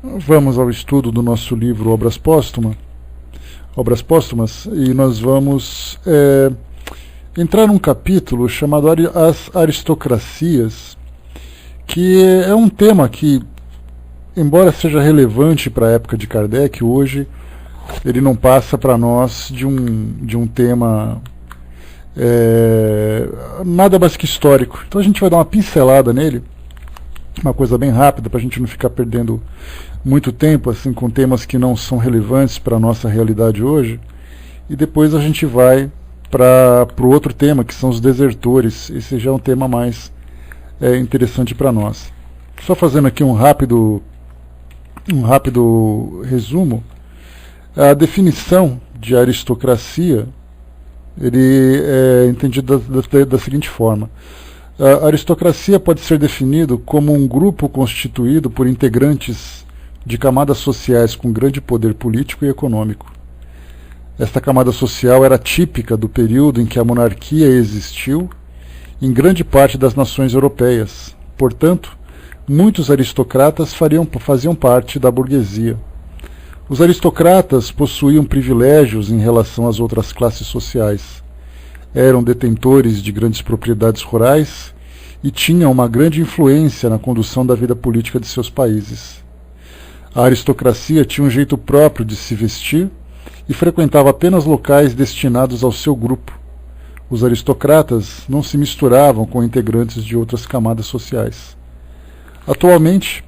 Vamos ao estudo do nosso livro Obras Póstumas, e nós vamos entrar num capítulo chamado As Aristocracias, que é um tema que, embora seja relevante para a época de Kardec, hoje ele não passa para nós de um tema nada mais que histórico. Então a gente vai dar uma pincelada nele, uma coisa bem rápida, para a gente não ficar perdendo muito tempo assim com temas que não são relevantes para a nossa realidade hoje, e depois a gente vai para o outro tema, que são os desertores. Esse já é um tema mais interessante para nós. Só fazendo aqui um rápido resumo. A definição de aristocracia, ele é entendido da seguinte forma: a aristocracia pode ser definido como um grupo constituído por integrantes de camadas sociais com grande poder político e econômico. Esta camada social era típica do período em que a monarquia existiu em grande parte das nações europeias. Portanto, muitos aristocratas faziam parte da burguesia. Os aristocratas possuíam privilégios em relação às outras classes sociais. Eram detentores de grandes propriedades rurais e tinham uma grande influência na condução da vida política de seus países. A aristocracia tinha um jeito próprio de se vestir e frequentava apenas locais destinados ao seu grupo. Os aristocratas não se misturavam com integrantes de outras camadas sociais. Atualmente,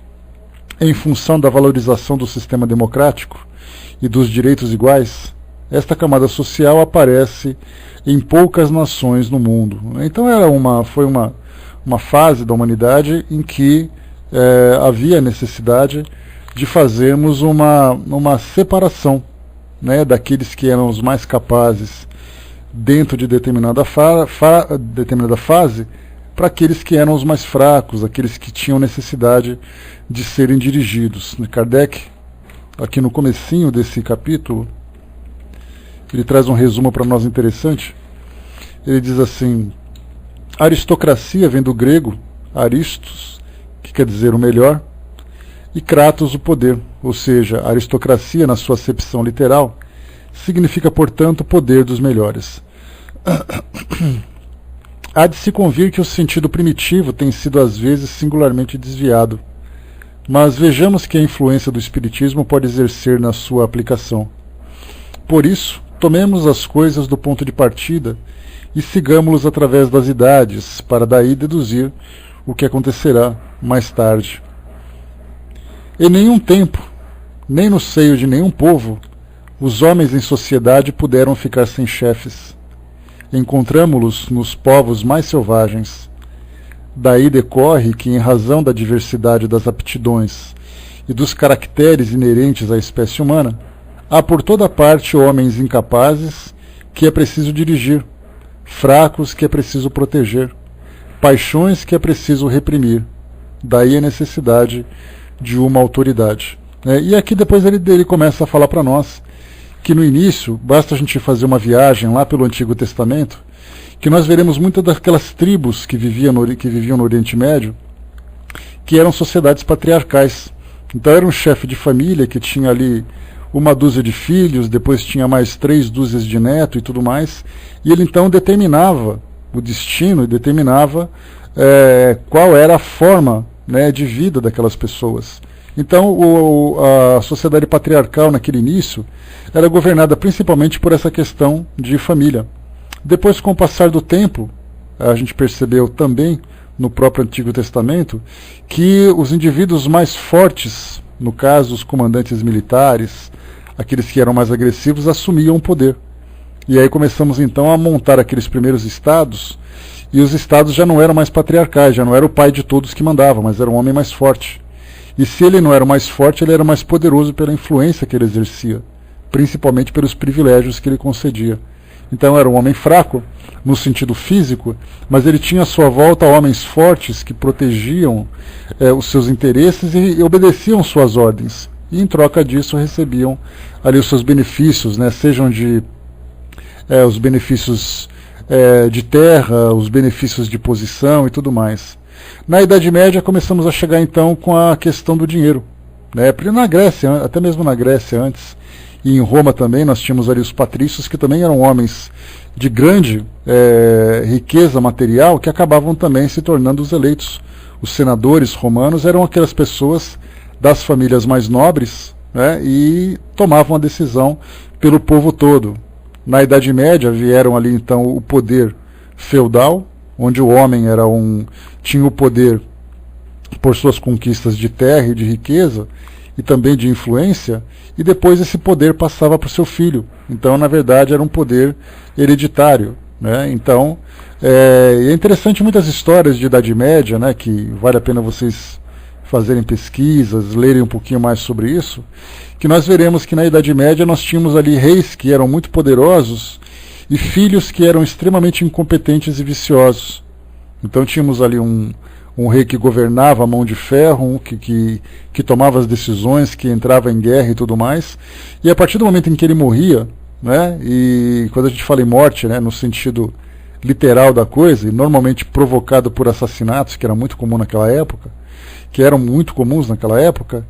em função da valorização do sistema democrático e dos direitos iguais, esta camada social aparece em poucas nações no mundo. Então foi uma fase da humanidade em que havia necessidade de fazermos uma separação, né, daqueles que eram os mais capazes dentro de determinada fase, para aqueles que eram os mais fracos, aqueles que tinham necessidade de serem dirigidos. Kardec, aqui no comecinho desse capítulo, ele traz um resumo para nós interessante. Ele diz assim: aristocracia vem do grego aristos, que quer dizer o melhor, e kratos, o poder, ou seja, a aristocracia, na sua acepção literal, significa, portanto, poder dos melhores. Há de se convir que o sentido primitivo tem sido às vezes singularmente desviado, mas vejamos que a influência do espiritismo pode exercer na sua aplicação. Por isso, tomemos as coisas do ponto de partida e sigamos-los através das idades, para daí deduzir o que acontecerá mais tarde. Em nenhum tempo, nem no seio de nenhum povo, os homens em sociedade puderam ficar sem chefes. Encontramo-los nos povos mais selvagens. Daí decorre que, em razão da diversidade das aptidões e dos caracteres inerentes à espécie humana, há por toda parte homens incapazes que é preciso dirigir, fracos que é preciso proteger, paixões que é preciso reprimir. Daí a necessidade de uma autoridade. E aqui depois ele começa a falar para nós que no início, basta a gente fazer uma viagem lá pelo Antigo Testamento, que nós veremos muitas daquelas tribos que viviam no Oriente Médio, que eram sociedades patriarcais. Então era um chefe de família que tinha ali uma dúzia de filhos, depois tinha mais 3 dúzias de netos e tudo mais, e ele então determinava o destino e determinava qual era a forma, né, de vida daquelas pessoas. Então a sociedade patriarcal naquele início era governada principalmente por essa questão de família. Depois, com o passar do tempo, a gente percebeu também no próprio Antigo Testamento que os indivíduos mais fortes, no caso os comandantes militares, aqueles que eram mais agressivos, assumiam o poder. E aí começamos então a montar aqueles primeiros estados, e os estados já não eram mais patriarcais, já não era o pai de todos que mandava, mas era um homem mais forte. E se ele não era o mais forte, ele era mais poderoso pela influência que ele exercia, principalmente pelos privilégios que ele concedia. Então era um homem fraco, no sentido físico, mas ele tinha à sua volta homens fortes que protegiam os seus interesses e obedeciam suas ordens. E em troca disso recebiam ali os seus benefícios, né, sejam os benefícios de terra, os benefícios de posição e tudo mais. Na Idade Média começamos a chegar então com a questão do dinheiro. né? Na Grécia, até mesmo na Grécia antes, e em Roma também, nós tínhamos ali os patrícios, que também eram homens de grande riqueza material, que acabavam também se tornando os eleitos. Os senadores romanos eram aquelas pessoas das famílias mais nobres, né, e tomavam a decisão pelo povo todo. Na Idade Média vieram ali então o poder feudal, onde o homem tinha o poder por suas conquistas de terra e de riqueza, e também de influência, e depois esse poder passava para o seu filho. Então, na verdade, era um poder hereditário, né? Então, é interessante muitas histórias de Idade Média, né, que vale a pena vocês fazerem pesquisas, lerem um pouquinho mais sobre isso, que nós veremos que na Idade Média nós tínhamos ali reis que eram muito poderosos e filhos que eram extremamente incompetentes e viciosos. Então tínhamos ali um rei que governava a mão de ferro, que tomava as decisões, que entrava em guerra e tudo mais, e a partir do momento em que ele morria, né, e quando a gente fala em morte, né, no sentido literal da coisa, e normalmente provocado por assassinatos, que era muito comum naquela época, que eram muito comuns naquela época,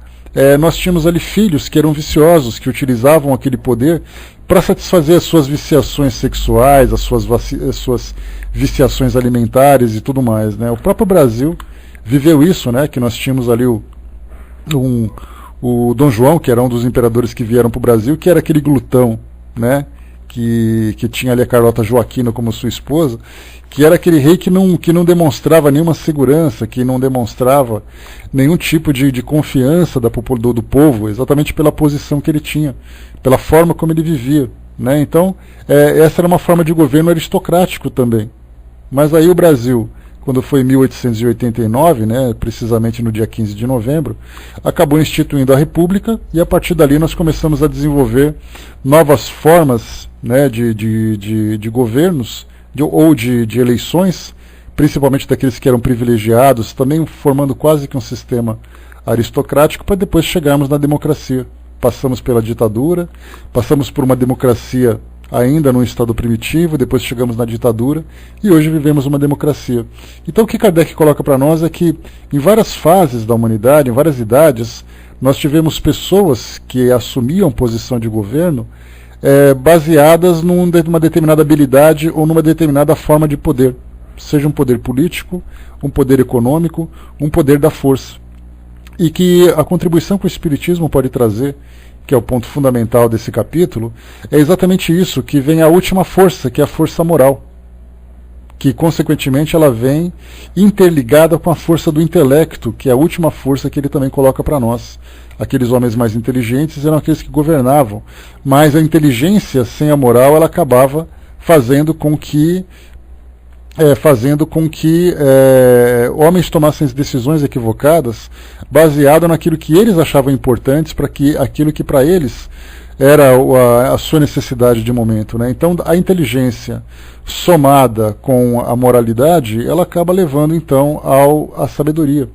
nós tínhamos ali filhos que eram viciosos, que utilizavam aquele poder para satisfazer as suas viciações sexuais, as suas viciações alimentares e tudo mais, né? O próprio Brasil viveu isso, né? Que nós tínhamos ali o Dom João, que era um dos imperadores que vieram para o Brasil, que era aquele glutão, né? Que tinha ali a Carlota Joaquina como sua esposa, que era aquele rei que não demonstrava nenhuma segurança, que não demonstrava nenhum tipo de confiança do povo, exatamente pela posição que ele tinha, pela forma como ele vivia, né? Então, essa era uma forma de governo aristocrático também. Mas aí o Brasil, quando foi em 1889, né, precisamente no dia 15 de novembro, acabou instituindo a República, e a partir dali nós começamos a desenvolver novas formas, né, de governos, ou de eleições, principalmente daqueles que eram privilegiados, também formando quase que um sistema aristocrático, para depois chegarmos na democracia. Passamos pela ditadura, passamos por uma democracia ainda num estado primitivo, depois chegamos na ditadura, e hoje vivemos uma democracia. Então o que Kardec coloca para nós é que em várias fases da humanidade, em várias idades, nós tivemos pessoas que assumiam posição de governo baseadas numa determinada habilidade ou numa determinada forma de poder, seja um poder político, um poder econômico, um poder da força. E que a contribuição que o Espiritismo pode trazer, que é o ponto fundamental desse capítulo, é exatamente isso, que vem a última força, que é a força moral, que consequentemente ela vem interligada com a força do intelecto, que é a última força que ele também coloca para nós. Aqueles homens mais inteligentes eram aqueles que governavam, mas a inteligência sem a moral ela acabava fazendo com que homens tomassem decisões equivocadas baseado naquilo que eles achavam importantes, para que aquilo que para eles era a sua necessidade de momento, né? Então a inteligência somada com a moralidade, ela acaba levando então à sabedoria.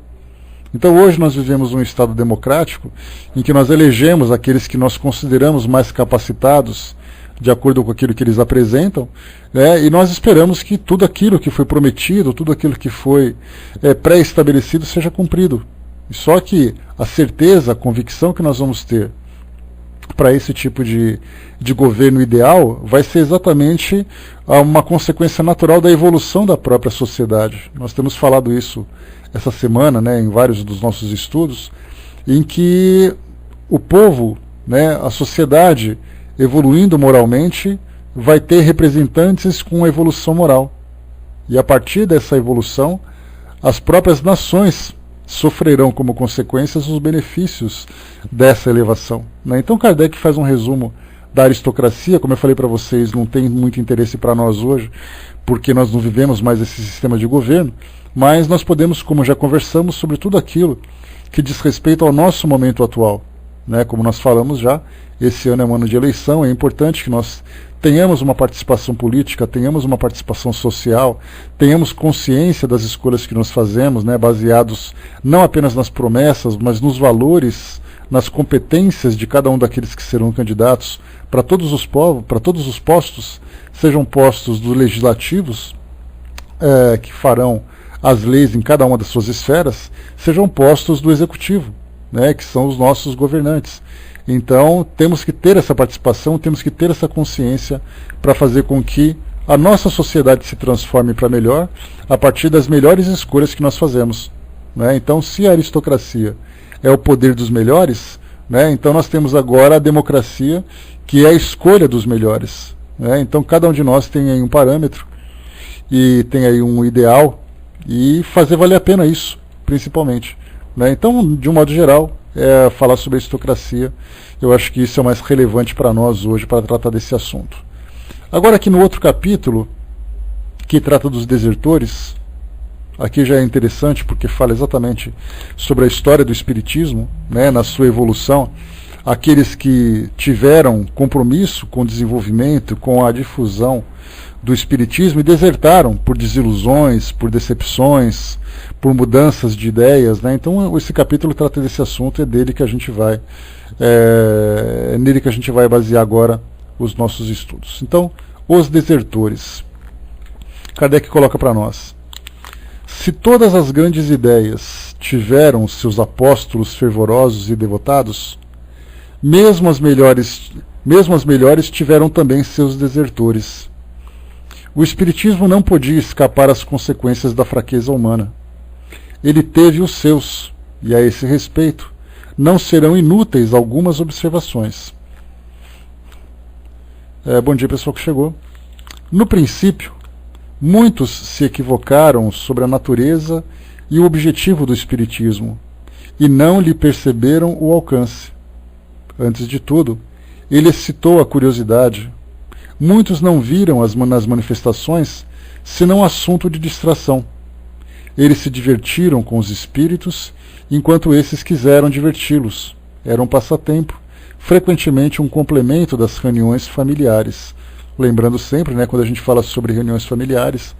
Então hoje nós vivemos um estado democrático em que nós elegemos aqueles que nós consideramos mais capacitados de acordo com aquilo que eles apresentam, né? E nós esperamos que tudo aquilo que foi prometido, tudo aquilo que foi pré-estabelecido seja cumprido. Só que a certeza, a convicção que nós vamos ter para esse tipo de governo ideal vai ser exatamente uma consequência natural da evolução da própria sociedade. Nós temos falado isso essa semana, né, em vários dos nossos estudos, em que o povo, né, a sociedade evoluindo moralmente, vai ter representantes com evolução moral. E a partir dessa evolução, as próprias nações sofrerão como consequências os benefícios dessa elevação, né? Então Kardec faz um resumo da aristocracia, como eu falei para vocês, não tem muito interesse para nós hoje, porque nós não vivemos mais esse sistema de governo, mas nós podemos, como já conversamos, sobre tudo aquilo que diz respeito ao nosso momento atual, né? Como nós falamos já, esse ano é um ano de eleição, é importante que nós tenhamos uma participação política, tenhamos uma participação social, tenhamos consciência das escolhas que nós fazemos, né, baseados não apenas nas promessas, mas nos valores, nas competências de cada um daqueles que serão candidatos para todos os povos, para todos os postos, sejam postos dos legislativos, que farão as leis em cada uma das suas esferas, sejam postos do executivo, né, que são os nossos governantes. Então temos que ter essa participação, temos que ter essa consciência para fazer com que a nossa sociedade se transforme para melhor a partir das melhores escolhas que nós fazemos, né? Então, se a aristocracia é o poder dos melhores, né, então nós temos agora a democracia, que é a escolha dos melhores, né? Então cada um de nós tem aí um parâmetro e tem aí um ideal, e fazer valer a pena isso, principalmente, né? Então, de um modo geral, falar sobre a aristocracia, eu acho que isso é o mais relevante para nós hoje, para tratar desse assunto. Agora, aqui no outro capítulo, que trata dos desertores, aqui já é interessante porque fala exatamente sobre a história do espiritismo, né, na sua evolução, aqueles que tiveram compromisso com o desenvolvimento, com a difusão do espiritismo e desertaram por desilusões, por decepções, por mudanças de ideias, né? Então esse capítulo trata desse assunto, é dele que a gente vai nele que a gente vai basear agora os nossos estudos. Então, os desertores. Kardec coloca para nós: se todas as grandes ideias tiveram seus apóstolos fervorosos e devotados, mesmo as melhores tiveram também seus desertores. O espiritismo não podia escapar às consequências da fraqueza humana. Ele teve os seus, e a esse respeito não serão inúteis algumas observações. Bom dia, pessoal que chegou. No princípio, muitos se equivocaram sobre a natureza e o objetivo do espiritismo, e não lhe perceberam o alcance. Antes de tudo, ele excitou a curiosidade. Muitos não viram nas manifestações senão assunto de distração. Eles se divertiram com os espíritos, enquanto esses quiseram diverti-los. Era um passatempo, frequentemente um complemento das reuniões familiares. Lembrando sempre, né, quando a gente fala sobre reuniões familiares,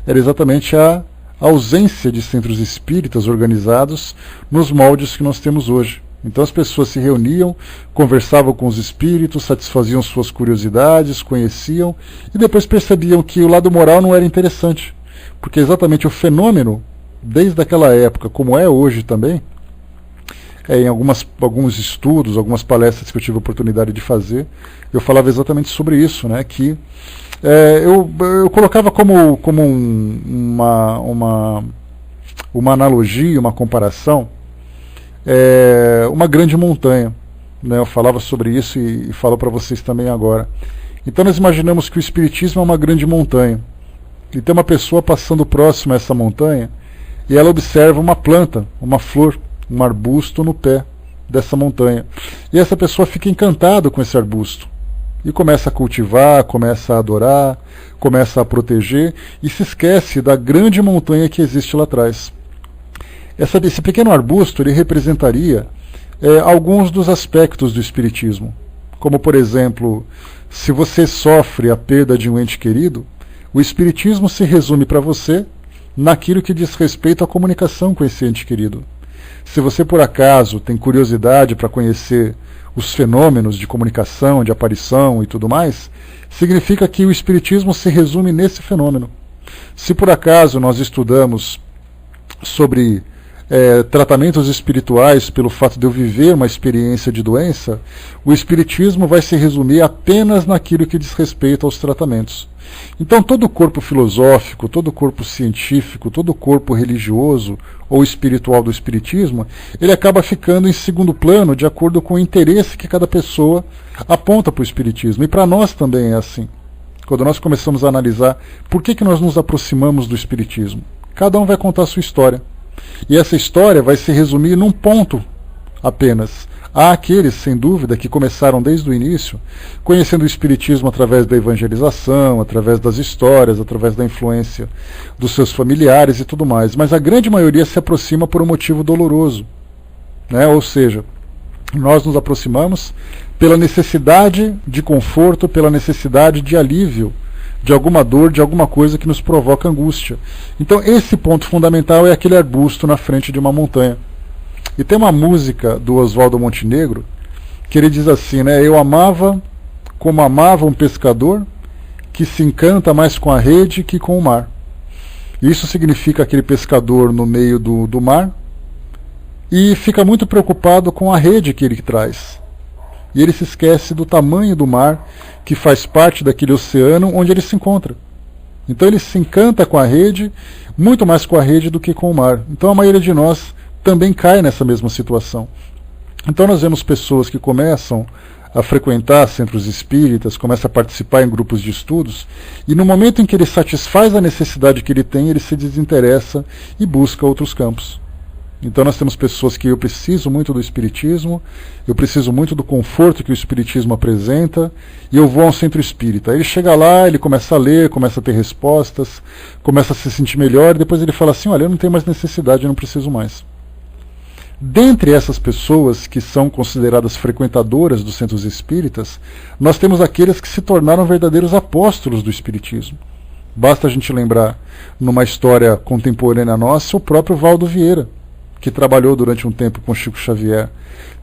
era exatamente a ausência de centros espíritas organizados nos moldes que nós temos hoje. Então as pessoas se reuniam, conversavam com os espíritos, satisfaziam suas curiosidades, conheciam, e depois percebiam que o lado moral não era interessante, porque exatamente o fenômeno, desde aquela época, como é hoje também, em alguns estudos, algumas palestras que eu tive a oportunidade de fazer, eu falava exatamente sobre isso, né, que eu colocava como uma analogia, uma comparação, uma grande montanha, né? Eu falava sobre isso e falo para vocês também agora. Então nós imaginamos que o espiritismo é uma grande montanha, e tem uma pessoa passando próximo a essa montanha, e ela observa uma planta, uma flor, um arbusto no pé dessa montanha, e essa pessoa fica encantada com esse arbusto, e começa a cultivar, começa a adorar, começa a proteger, e se esquece da grande montanha que existe lá atrás. Esse pequeno arbusto, ele representaria alguns dos aspectos do espiritismo, como por exemplo, se você sofre a perda de um ente querido, o espiritismo se resume para você naquilo que diz respeito à comunicação com esse ente querido. Se você por acaso tem curiosidade para conhecer os fenômenos de comunicação, de aparição e tudo mais, significa que o espiritismo se resume nesse fenômeno. Se por acaso nós estudamos sobre tratamentos espirituais pelo fato de eu viver uma experiência de doença, o espiritismo vai se resumir apenas naquilo que diz respeito aos tratamentos. Então todo o corpo filosófico, todo o corpo científico, todo o corpo religioso ou espiritual do espiritismo, ele acaba ficando em segundo plano de acordo com o interesse que cada pessoa aponta para o espiritismo. E para nós também é assim. Quando nós começamos a analisar por que nós nos aproximamos do espiritismo, cada um vai contar a sua história. E essa história vai se resumir num ponto apenas. Há aqueles, sem dúvida, que começaram desde o início, conhecendo o espiritismo através da evangelização, através das histórias, através da influência dos seus familiares e tudo mais. Mas a grande maioria se aproxima por um motivo doloroso, né? Ou seja, nós nos aproximamos pela necessidade de conforto, pela necessidade de alívio de alguma dor, de alguma coisa que nos provoca angústia. Então esse ponto fundamental é aquele arbusto na frente de uma montanha. E tem uma música do Oswaldo Montenegro que ele diz assim, né? Eu amava como amava um pescador que se encanta mais com a rede que com o mar. Isso significa aquele pescador no meio do mar, e fica muito preocupado com a rede que ele traz. E ele se esquece do tamanho do mar, que faz parte daquele oceano onde ele se encontra. Então ele se encanta com a rede, muito mais com a rede do que com o mar. Então a maioria de nós também cai nessa mesma situação. Então nós vemos pessoas que começam a frequentar centros espíritas, começam a participar em grupos de estudos, e no momento em que ele satisfaz a necessidade que ele tem, ele se desinteressa e busca outros campos. Então nós temos pessoas que eu preciso muito do espiritismo, eu preciso muito do conforto que o espiritismo apresenta, e eu vou a um centro espírita. Ele chega lá, ele começa a ler, começa a ter respostas, começa a se sentir melhor, e depois ele fala assim, olha, eu não tenho mais necessidade, eu não preciso mais. Dentre essas pessoas que são consideradas frequentadoras dos centros espíritas, nós temos aqueles que se tornaram verdadeiros apóstolos do espiritismo. Basta a gente lembrar, numa história contemporânea nossa, o próprio Valdo Vieira, que trabalhou durante um tempo com Chico Xavier,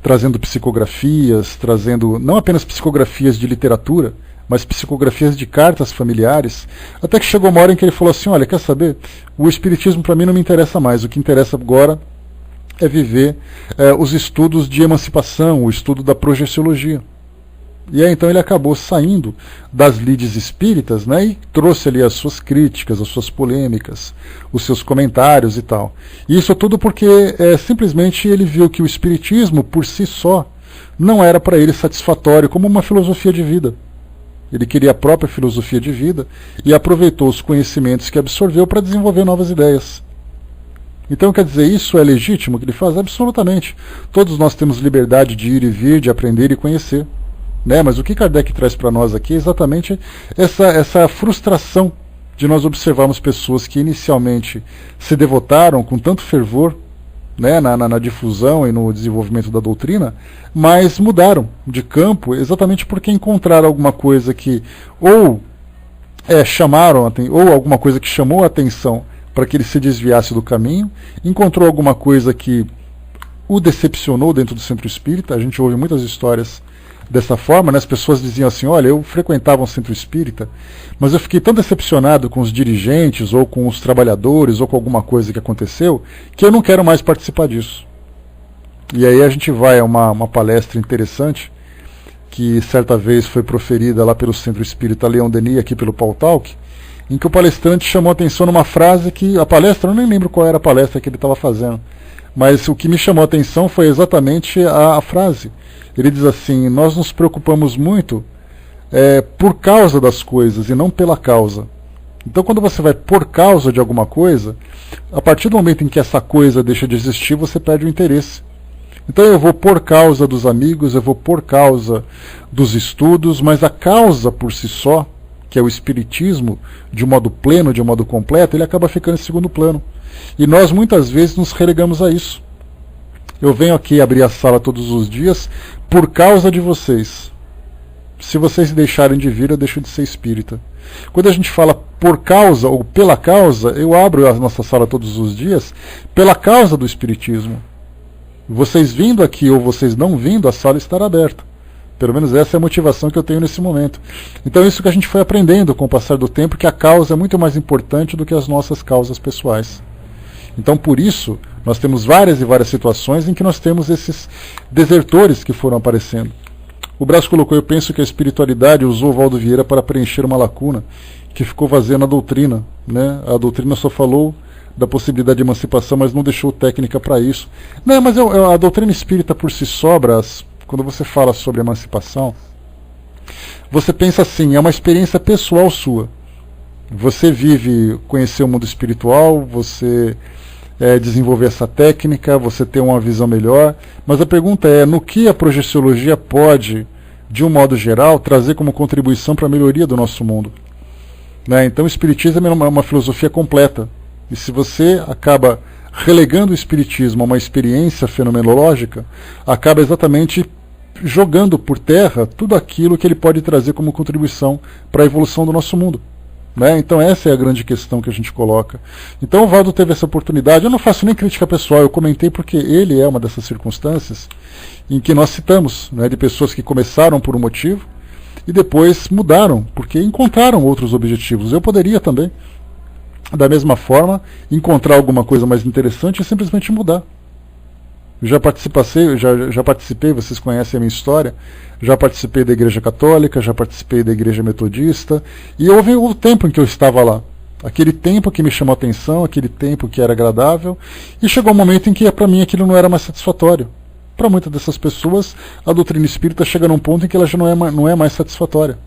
trazendo psicografias, trazendo não apenas psicografias de literatura, mas psicografias de cartas familiares, até que chegou uma hora em que ele falou assim, olha, quer saber, o espiritismo para mim não me interessa mais, o que interessa agora é viver os estudos de emancipação, o estudo da projeciologia. E aí então ele acabou saindo das lides espíritas, né, e trouxe ali as suas críticas, as suas polêmicas, os seus comentários e tal. E isso tudo porque simplesmente ele viu que o espiritismo por si só não era para ele satisfatório como uma filosofia de vida. Ele queria a própria filosofia de vida e aproveitou os conhecimentos que absorveu para desenvolver novas ideias. Então, quer dizer, isso é legítimo que ele faz? Absolutamente. Todos nós temos liberdade de ir e vir, de aprender e conhecer. Né? Mas o que Kardec traz para nós aqui é exatamente essa frustração de nós observarmos pessoas que inicialmente se devotaram com tanto fervor, né, na difusão e no desenvolvimento da doutrina, mas mudaram de campo exatamente porque encontraram alguma coisa que ou chamaram, ou alguma coisa que chamou a atenção para que ele se desviasse do caminho, encontrou alguma coisa que o decepcionou dentro do centro espírita. A gente ouve muitas histórias dessa forma, né? As pessoas diziam assim, olha, eu frequentava um centro espírita, mas eu fiquei tão decepcionado com os dirigentes, ou com os trabalhadores, ou com alguma coisa que aconteceu, que eu não quero mais participar disso. E aí a gente vai a uma palestra interessante, que certa vez foi proferida lá pelo Centro Espírita Leão Denis, aqui pelo Paul Talk, em que o palestrante chamou a atenção numa frase que, a palestra, eu nem lembro qual era a palestra que ele estava fazendo, mas o que me chamou a atenção foi exatamente a frase. Ele diz assim, nós nos preocupamos muito por causa das coisas e não pela causa. Então quando você vai por causa de alguma coisa, a partir do momento em que essa coisa deixa de existir, você perde o interesse. Então eu vou por causa dos amigos, eu vou por causa dos estudos, mas a causa por si só, que é o espiritismo, de um modo pleno, de um modo completo, ele acaba ficando em segundo plano. E nós muitas vezes nos relegamos a isso. Eu venho aqui abrir a sala todos os dias por causa de vocês. Se vocês deixarem de vir, eu deixo de ser espírita. Quando a gente fala por causa ou pela causa, eu abro a nossa sala todos os dias pela causa do espiritismo. Vocês vindo aqui ou vocês não vindo, a sala estará aberta. Pelo menos essa é a motivação que eu tenho nesse momento. Então isso que a gente foi aprendendo com o passar do tempo, que a causa é muito mais importante do que as nossas causas pessoais. Então por isso, nós temos várias e várias situações em que nós temos esses desertores que foram aparecendo. O Brás colocou, eu penso que a espiritualidade usou o Valdo Vieira para preencher uma lacuna que ficou vazia na doutrina. Né? A doutrina só falou da possibilidade de emancipação, mas não deixou técnica para isso. Não, mas a doutrina espírita por si só, Brás, quando você fala sobre emancipação, você pensa assim, é uma experiência pessoal sua. Você vive, conhecer o mundo espiritual, você desenvolver essa técnica, você ter uma visão melhor, mas a pergunta é, no que a projeciologia pode, de um modo geral, trazer como contribuição para a melhoria do nosso mundo? Né? Então o espiritismo é uma filosofia completa, e se você acaba relegando o espiritismo a uma experiência fenomenológica, acaba exatamente jogando por terra tudo aquilo que ele pode trazer como contribuição para a evolução do nosso mundo. Né? Então essa é a grande questão que a gente coloca. Então o Valdo teve essa oportunidade, eu não faço nem crítica pessoal, eu comentei porque ele é uma dessas circunstâncias em que nós citamos, né, de pessoas que começaram por um motivo e depois mudaram, porque encontraram outros objetivos. Eu poderia também, da mesma forma, encontrar alguma coisa mais interessante e simplesmente mudar. Já participei, vocês conhecem a minha história, já participei da Igreja Católica, já participei da Igreja Metodista, e houve o tempo em que eu estava lá. Aquele tempo que me chamou a atenção, aquele tempo que era agradável, e chegou um momento em que para mim aquilo não era mais satisfatório. Para muitas dessas pessoas, a doutrina espírita chega num ponto em que ela já não é mais satisfatória.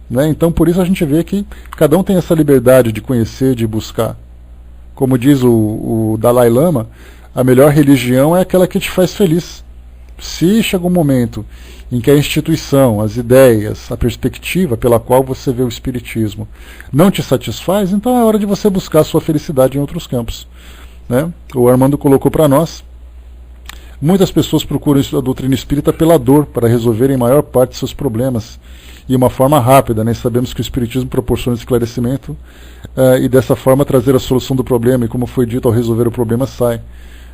Né? Então por isso a gente vê que cada um tem essa liberdade de conhecer, de buscar. Como diz o Dalai Lama, a melhor religião é aquela que te faz feliz. Se chega um momento em que a instituição, as ideias, a perspectiva pela qual você vê o espiritismo não te satisfaz, então é hora de você buscar a sua felicidade em outros campos. Né? O Armando colocou para nós, muitas pessoas procuram a doutrina espírita pela dor, para resolverem a maior parte de seus problemas, e uma forma rápida, né? Sabemos que o espiritismo proporciona esclarecimento, e dessa forma trazer a solução do problema, e como foi dito, ao resolver o problema sai.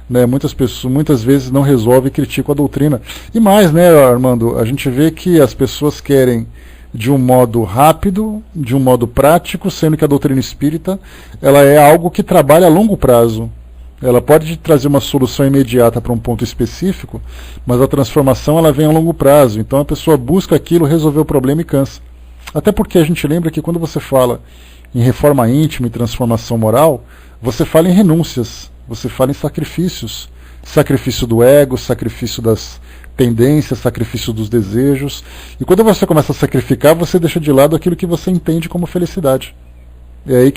Né, muitas vezes não resolve e criticam a doutrina. E mais, né, Armando, a gente vê que as pessoas querem de um modo rápido, de um modo prático, sendo que a doutrina espírita ela é algo que trabalha a longo prazo. Ela pode trazer uma solução imediata para um ponto específico, mas a transformação ela vem a longo prazo. Então a pessoa busca aquilo, resolver o problema e cansa. Até porque a gente lembra que quando você fala em reforma íntima e transformação moral, você fala em renúncias. Você fala em sacrifícios, sacrifício do ego, sacrifício das tendências, sacrifício dos desejos. E quando você começa a sacrificar, você deixa de lado aquilo que você entende como felicidade. É aí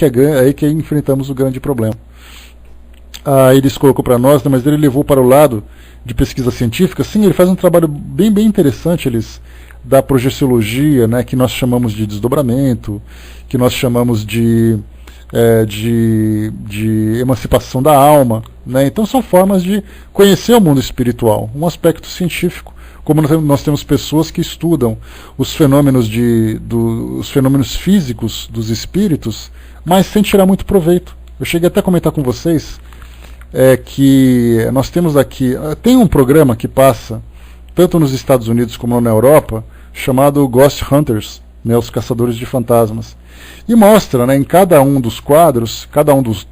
que enfrentamos o grande problema. Eles colocou para nós, né, mas ele levou para o lado de pesquisa científica. Sim, ele faz um trabalho bem interessante, da projeciologia, né, que nós chamamos de desdobramento, que nós chamamos de emancipação da alma, né? Então são formas de conhecer o mundo espiritual, um aspecto científico, como nós temos pessoas que estudam os fenômenos os fenômenos físicos dos espíritos, mas sem tirar muito proveito. Eu cheguei até a comentar com vocês que nós temos aqui, tem um programa que passa tanto nos Estados Unidos como na Europa, chamado Ghost Hunters, né, os caçadores de fantasmas. E mostra, né, em cada um dos quadros, cada um dos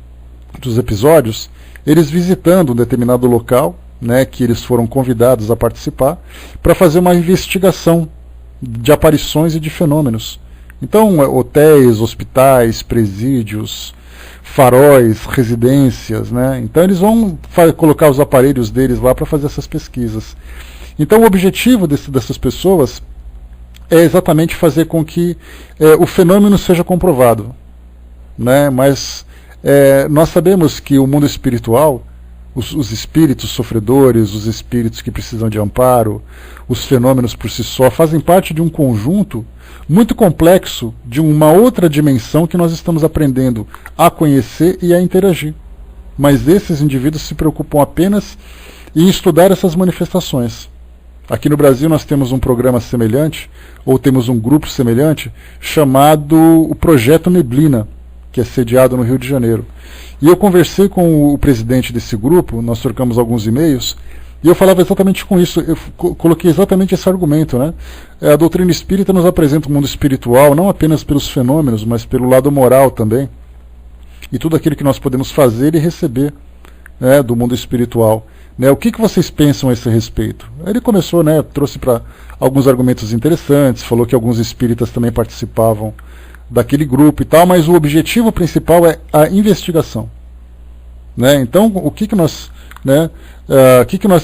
episódios, eles visitando um determinado local, né, que eles foram convidados a participar, para fazer uma investigação de aparições e de fenômenos. Então, hotéis, hospitais, presídios, faróis, residências, né? Então eles vão colocar os aparelhos deles lá para fazer essas pesquisas. Então o objetivo dessas pessoas é exatamente fazer com que o fenômeno seja comprovado, né? Mas nós sabemos que o mundo espiritual, os espíritos sofredores, os espíritos que precisam de amparo, os fenômenos por si só, fazem parte de um conjunto muito complexo, de uma outra dimensão que nós estamos aprendendo a conhecer e a interagir. Mas esses indivíduos se preocupam apenas em estudar essas manifestações. Aqui no Brasil nós temos um programa semelhante, ou temos um grupo semelhante, chamado o Projeto Neblina, que é sediado no Rio de Janeiro. E eu conversei com o presidente desse grupo, nós trocamos alguns e-mails, e eu falava exatamente com isso, eu coloquei exatamente esse argumento, né? A doutrina espírita nos apresenta o mundo espiritual, não apenas pelos fenômenos, mas pelo lado moral também, e tudo aquilo que nós podemos fazer e receber, né, do mundo espiritual. Né, o que vocês pensam a esse respeito? Ele começou, né, trouxe para alguns argumentos interessantes, falou que alguns espíritas também participavam daquele grupo e tal, mas o objetivo principal é a investigação. Né? Então, o que nós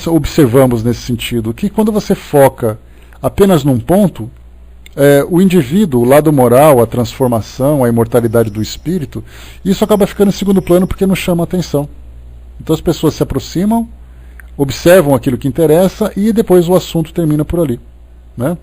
observamos nesse sentido? Que quando você foca apenas num ponto, o indivíduo, o lado moral, a transformação, a imortalidade do espírito, isso acaba ficando em segundo plano porque não chama atenção. Então as pessoas se aproximam, observam aquilo que interessa e depois o assunto termina por ali. Né?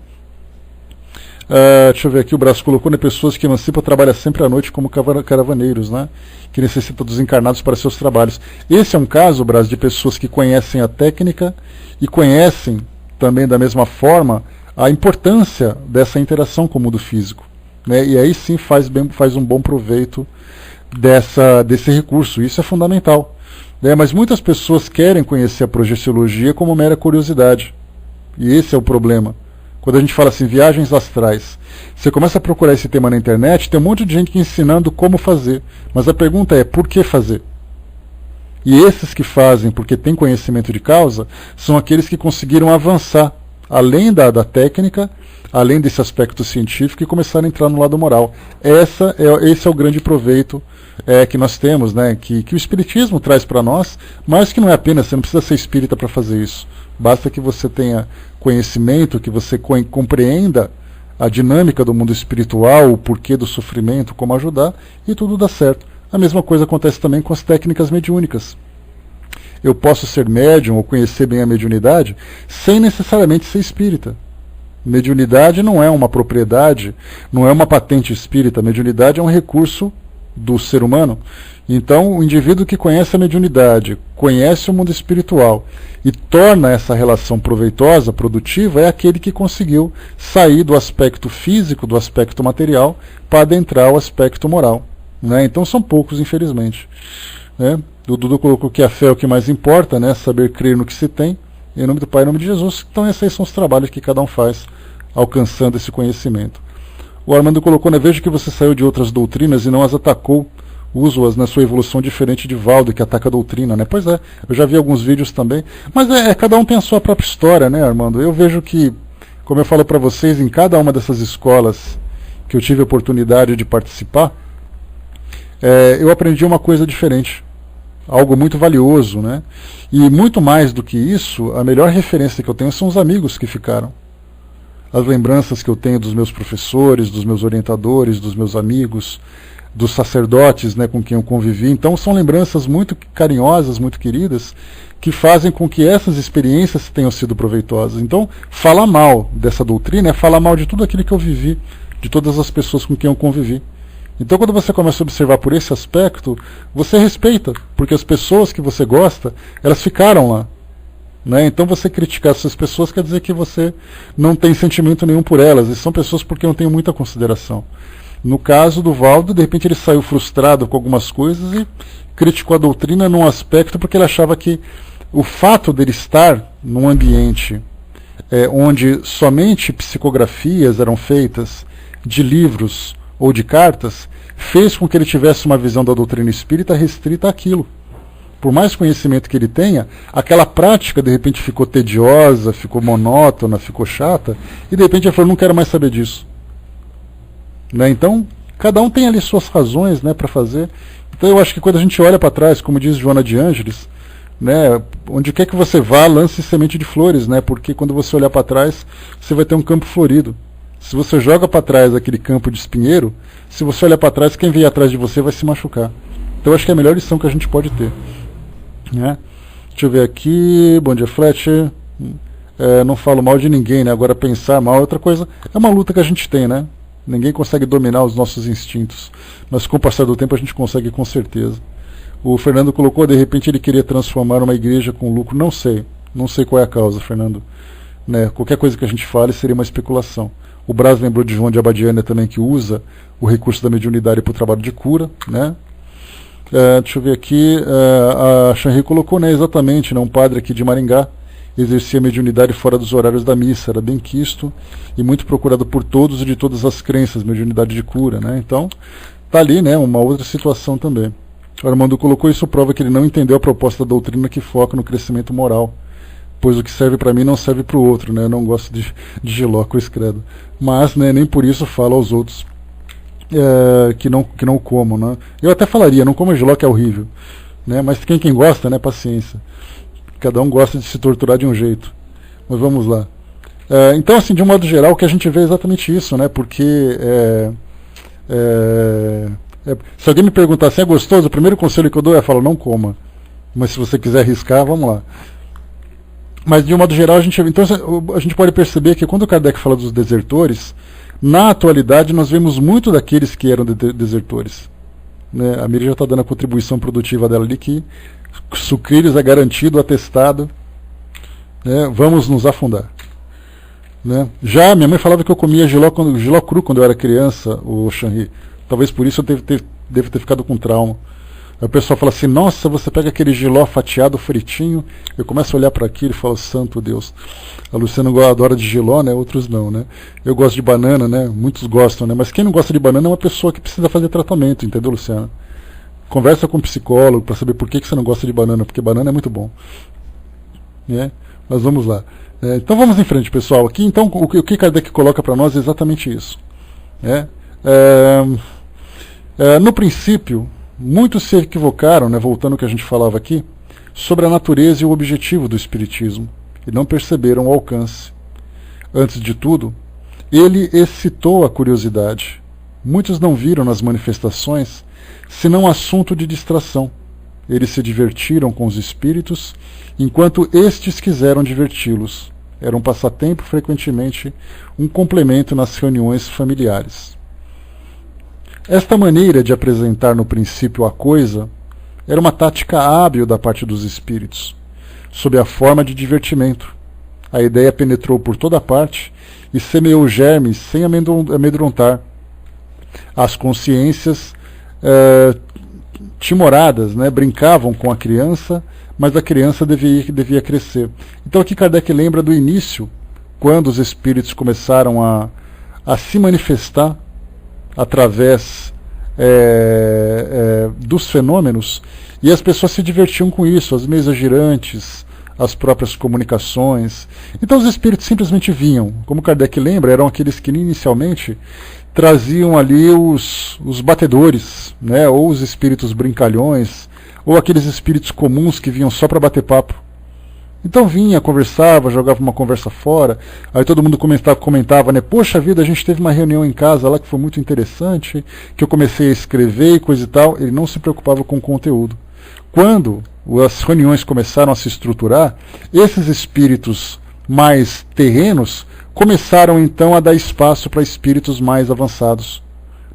Deixa eu ver aqui, o Braço colocou, né, pessoas que emancipam trabalham sempre à noite como caravaneiros, né, que necessitam dos encarnados para seus trabalhos. Esse é um caso, Braço, de pessoas que conhecem a técnica e conhecem também da mesma forma a importância dessa interação com o mundo físico. Né, e aí sim faz um bom proveito desse recurso. Isso é fundamental. Mas muitas pessoas querem conhecer a projeciologia como mera curiosidade. E esse é o problema. Quando a gente fala assim, viagens astrais, você começa a procurar esse tema na internet, tem um monte de gente ensinando como fazer. Mas a pergunta é, por que fazer? E esses que fazem porque têm conhecimento de causa são aqueles que conseguiram avançar além da técnica, além desse aspecto científico, e começaram a entrar no lado moral. Esse é o grande proveito que nós temos, né, que o Espiritismo traz para nós, mas que não é apenas, você não precisa ser espírita para fazer isso. Basta que você tenha conhecimento, que você compreenda a dinâmica do mundo espiritual, o porquê do sofrimento, como ajudar, e tudo dá certo. A mesma coisa acontece também com as técnicas mediúnicas. Eu posso ser médium ou conhecer bem a mediunidade sem necessariamente ser espírita. Mediunidade não é uma propriedade, não é uma patente espírita. Mediunidade é um recurso do ser humano. Então, o indivíduo que conhece a mediunidade, conhece o mundo espiritual e torna essa relação proveitosa, produtiva, é aquele que conseguiu sair do aspecto físico, do aspecto material, para adentrar o aspecto moral. Né? Então, são poucos, infelizmente. Né? O Dudu colocou que a fé é o que mais importa, né? Saber crer no que se tem, em nome do Pai e em nome de Jesus. Então esses aí são os trabalhos que cada um faz, alcançando esse conhecimento. O Armando colocou, né? Vejo que você saiu de outras doutrinas e não as atacou, uso-as na sua evolução diferente de Valdo, que ataca a doutrina, né? Pois é, eu já vi alguns vídeos também, mas cada um tem a sua própria história, né, Armando? Eu vejo que, como eu falo para vocês, em cada uma dessas escolas que eu tive a oportunidade de participar, eu aprendi uma coisa diferente. Algo muito valioso, né? E muito mais do que isso, a melhor referência que eu tenho são os amigos que ficaram. As lembranças que eu tenho dos meus professores, dos meus orientadores, dos meus amigos, dos sacerdotes, né, com quem eu convivi. Então são lembranças muito carinhosas, muito queridas, que fazem com que essas experiências tenham sido proveitosas. Então, falar mal dessa doutrina é falar mal de tudo aquilo que eu vivi, de todas as pessoas com quem eu convivi. Então, quando você começa a observar por esse aspecto, você respeita, porque as pessoas que você gosta, elas ficaram lá. Né? Então, você criticar essas pessoas quer dizer que você não tem sentimento nenhum por elas, e são pessoas por quem eu tenho muita consideração. No caso do Valdo, de repente ele saiu frustrado com algumas coisas e criticou a doutrina num aspecto porque ele achava que o fato dele estar num ambiente onde somente psicografias eram feitas de livros ou de cartas, fez com que ele tivesse uma visão da doutrina espírita restrita àquilo. Por mais conhecimento que ele tenha, aquela prática de repente ficou tediosa, ficou monótona, ficou chata, e de repente ele falou, não quero mais saber disso. Né? Então, cada um tem ali suas razões, né, para fazer. Então eu acho que quando a gente olha para trás, como diz Joana de Ângeles, né, onde quer que você vá, lance semente de flores, né, porque quando você olhar para trás, você vai ter um campo florido. Se você joga para trás aquele campo de espinheiro, se você olhar para trás, quem vier atrás de você vai se machucar. Então eu acho que é a melhor lição que a gente pode ter. Né? Deixa eu ver aqui. Bom dia, Fletcher. Não falo mal de ninguém, né? Agora pensar mal é outra coisa. É uma luta que a gente tem, né? Ninguém consegue dominar os nossos instintos. Mas com o passar do tempo a gente consegue com certeza. O Fernando colocou, de repente ele queria transformar uma igreja com lucro. Não sei qual é a causa, Fernando. Né? Qualquer coisa que a gente fale seria uma especulação. O Braz lembrou de João de Abadiânia também, que usa o recurso da mediunidade para o trabalho de cura. Né? Deixa eu ver aqui. A Xanri colocou, né, exatamente, né, um padre aqui de Maringá exercia mediunidade fora dos horários da missa. Era bem quisto e muito procurado por todos e de todas as crenças, mediunidade de cura. Né? Então, está ali, né, uma outra situação também. O Armando colocou, isso prova que ele não entendeu a proposta da doutrina que foca no crescimento moral. Pois o que serve para mim não serve para o outro, né? Eu não gosto de Giló, cruz credo. Mas, né, nem por isso falo aos outros que não comam, né? Eu até falaria, não coma Giló, que é horrível. Né? Mas quem gosta, né, paciência. Cada um gosta de se torturar de um jeito. Mas vamos lá. Então, assim, de um modo geral, o que a gente vê é exatamente isso, né? Porque se alguém me perguntar assim, é gostoso, o primeiro conselho que eu dou é falar, não coma. Mas se você quiser arriscar, vamos lá. Mas de um modo geral, a gente pode perceber que quando o Kardec fala dos desertores, na atualidade nós vemos muito daqueles que eram desertores. Né? A Miriam já está dando a contribuição produtiva dela ali, que sucrilhos é garantido, atestado, né? Vamos nos afundar. Né? Já minha mãe falava que eu comia giló cru quando eu era criança, o Xanri. Talvez por isso eu devo ter ficado com trauma. Aí o pessoal fala assim, nossa, você pega aquele giló fatiado, fritinho. Eu começo a olhar para aquilo e falo, santo Deus. A Luciana adora de giló, né? Outros não, né? Eu gosto de banana, né? Muitos gostam, né? Mas quem não gosta de banana é uma pessoa que precisa fazer tratamento, entendeu, Luciana? Conversa com um psicólogo para saber por que você não gosta de banana, porque banana é muito bom. Mas vamos lá. Então vamos em frente, pessoal. Aqui, então, o que Kardec coloca para nós é exatamente isso. No princípio, muitos se equivocaram, voltando ao que a gente falava aqui, sobre a natureza e o objetivo do Espiritismo, e não perceberam o alcance. Antes de tudo, ele excitou a curiosidade. Muitos não viram nas manifestações senão assunto de distração. Eles se divertiram com os espíritos, enquanto estes quiseram diverti-los. Era um passatempo, frequentemente um complemento nas reuniões familiares. Esta maneira de apresentar no princípio a coisa era uma tática hábil da parte dos espíritos, sob a forma de divertimento. A ideia penetrou por toda parte e semeou germes sem amedrontar. As consciências timoradas brincavam com a criança, mas a criança devia crescer. Então aqui Kardec lembra do início, quando os espíritos começaram a se manifestar através dos fenômenos, e as pessoas se divertiam com isso, as mesas girantes, as próprias comunicações. Então os espíritos simplesmente vinham. Como Kardec lembra, eram aqueles que inicialmente traziam ali os batedores, ou os espíritos brincalhões, ou aqueles espíritos comuns que vinham só para bater papo. Então vinha, conversava, jogava uma conversa fora, aí todo mundo comentava, poxa vida, a gente teve uma reunião em casa lá que foi muito interessante, que eu comecei a escrever e coisa e tal. Ele não se preocupava com o conteúdo. Quando as reuniões começaram a se estruturar, esses espíritos mais terrenos começaram então a dar espaço para espíritos mais avançados,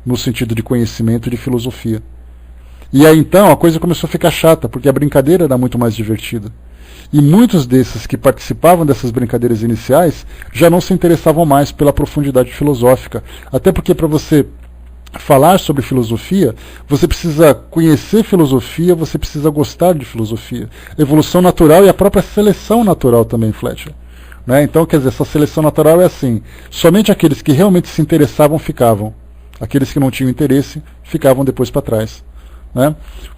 no sentido de conhecimento e de filosofia. E aí então a coisa começou a ficar chata, porque a brincadeira era muito mais divertida. E muitos desses que participavam dessas brincadeiras iniciais já não se interessavam mais pela profundidade filosófica. Até porque para você falar sobre filosofia, você precisa conhecer filosofia, você precisa gostar de filosofia. Evolução natural e a própria seleção natural também, Fletcher. Então, quer dizer, essa seleção natural é assim: somente aqueles que realmente se interessavam ficavam. Aqueles que não tinham interesse ficavam depois para trás.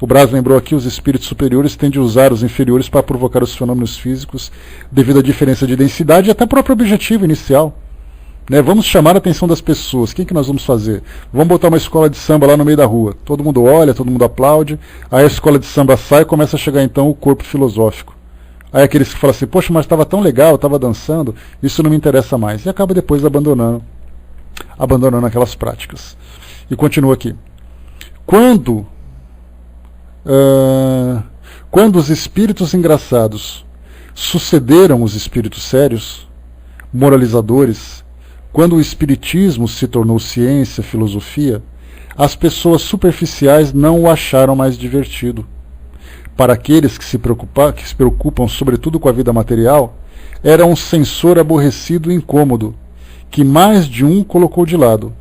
O Braz lembrou aqui, os espíritos superiores tendem a usar os inferiores para provocar os fenômenos físicos devido à diferença de densidade e até próprio objetivo inicial. Vamos chamar a atenção das pessoas. O que nós vamos fazer? Vamos botar uma escola de samba lá no meio da rua. Todo mundo olha, todo mundo aplaude. Aí a escola de samba sai e começa a chegar então o corpo filosófico. Aí aqueles que falam assim, poxa, mas estava tão legal, estava dançando, isso não me interessa mais. E acaba depois abandonando aquelas práticas. E continua aqui. Quando os espíritos engraçados sucederam os espíritos sérios, moralizadores, quando o espiritismo se tornou ciência, filosofia, as pessoas superficiais não o acharam mais divertido. Para aqueles que se preocupam sobretudo com a vida material, era um censor aborrecido e incômodo, que mais de um colocou de lado.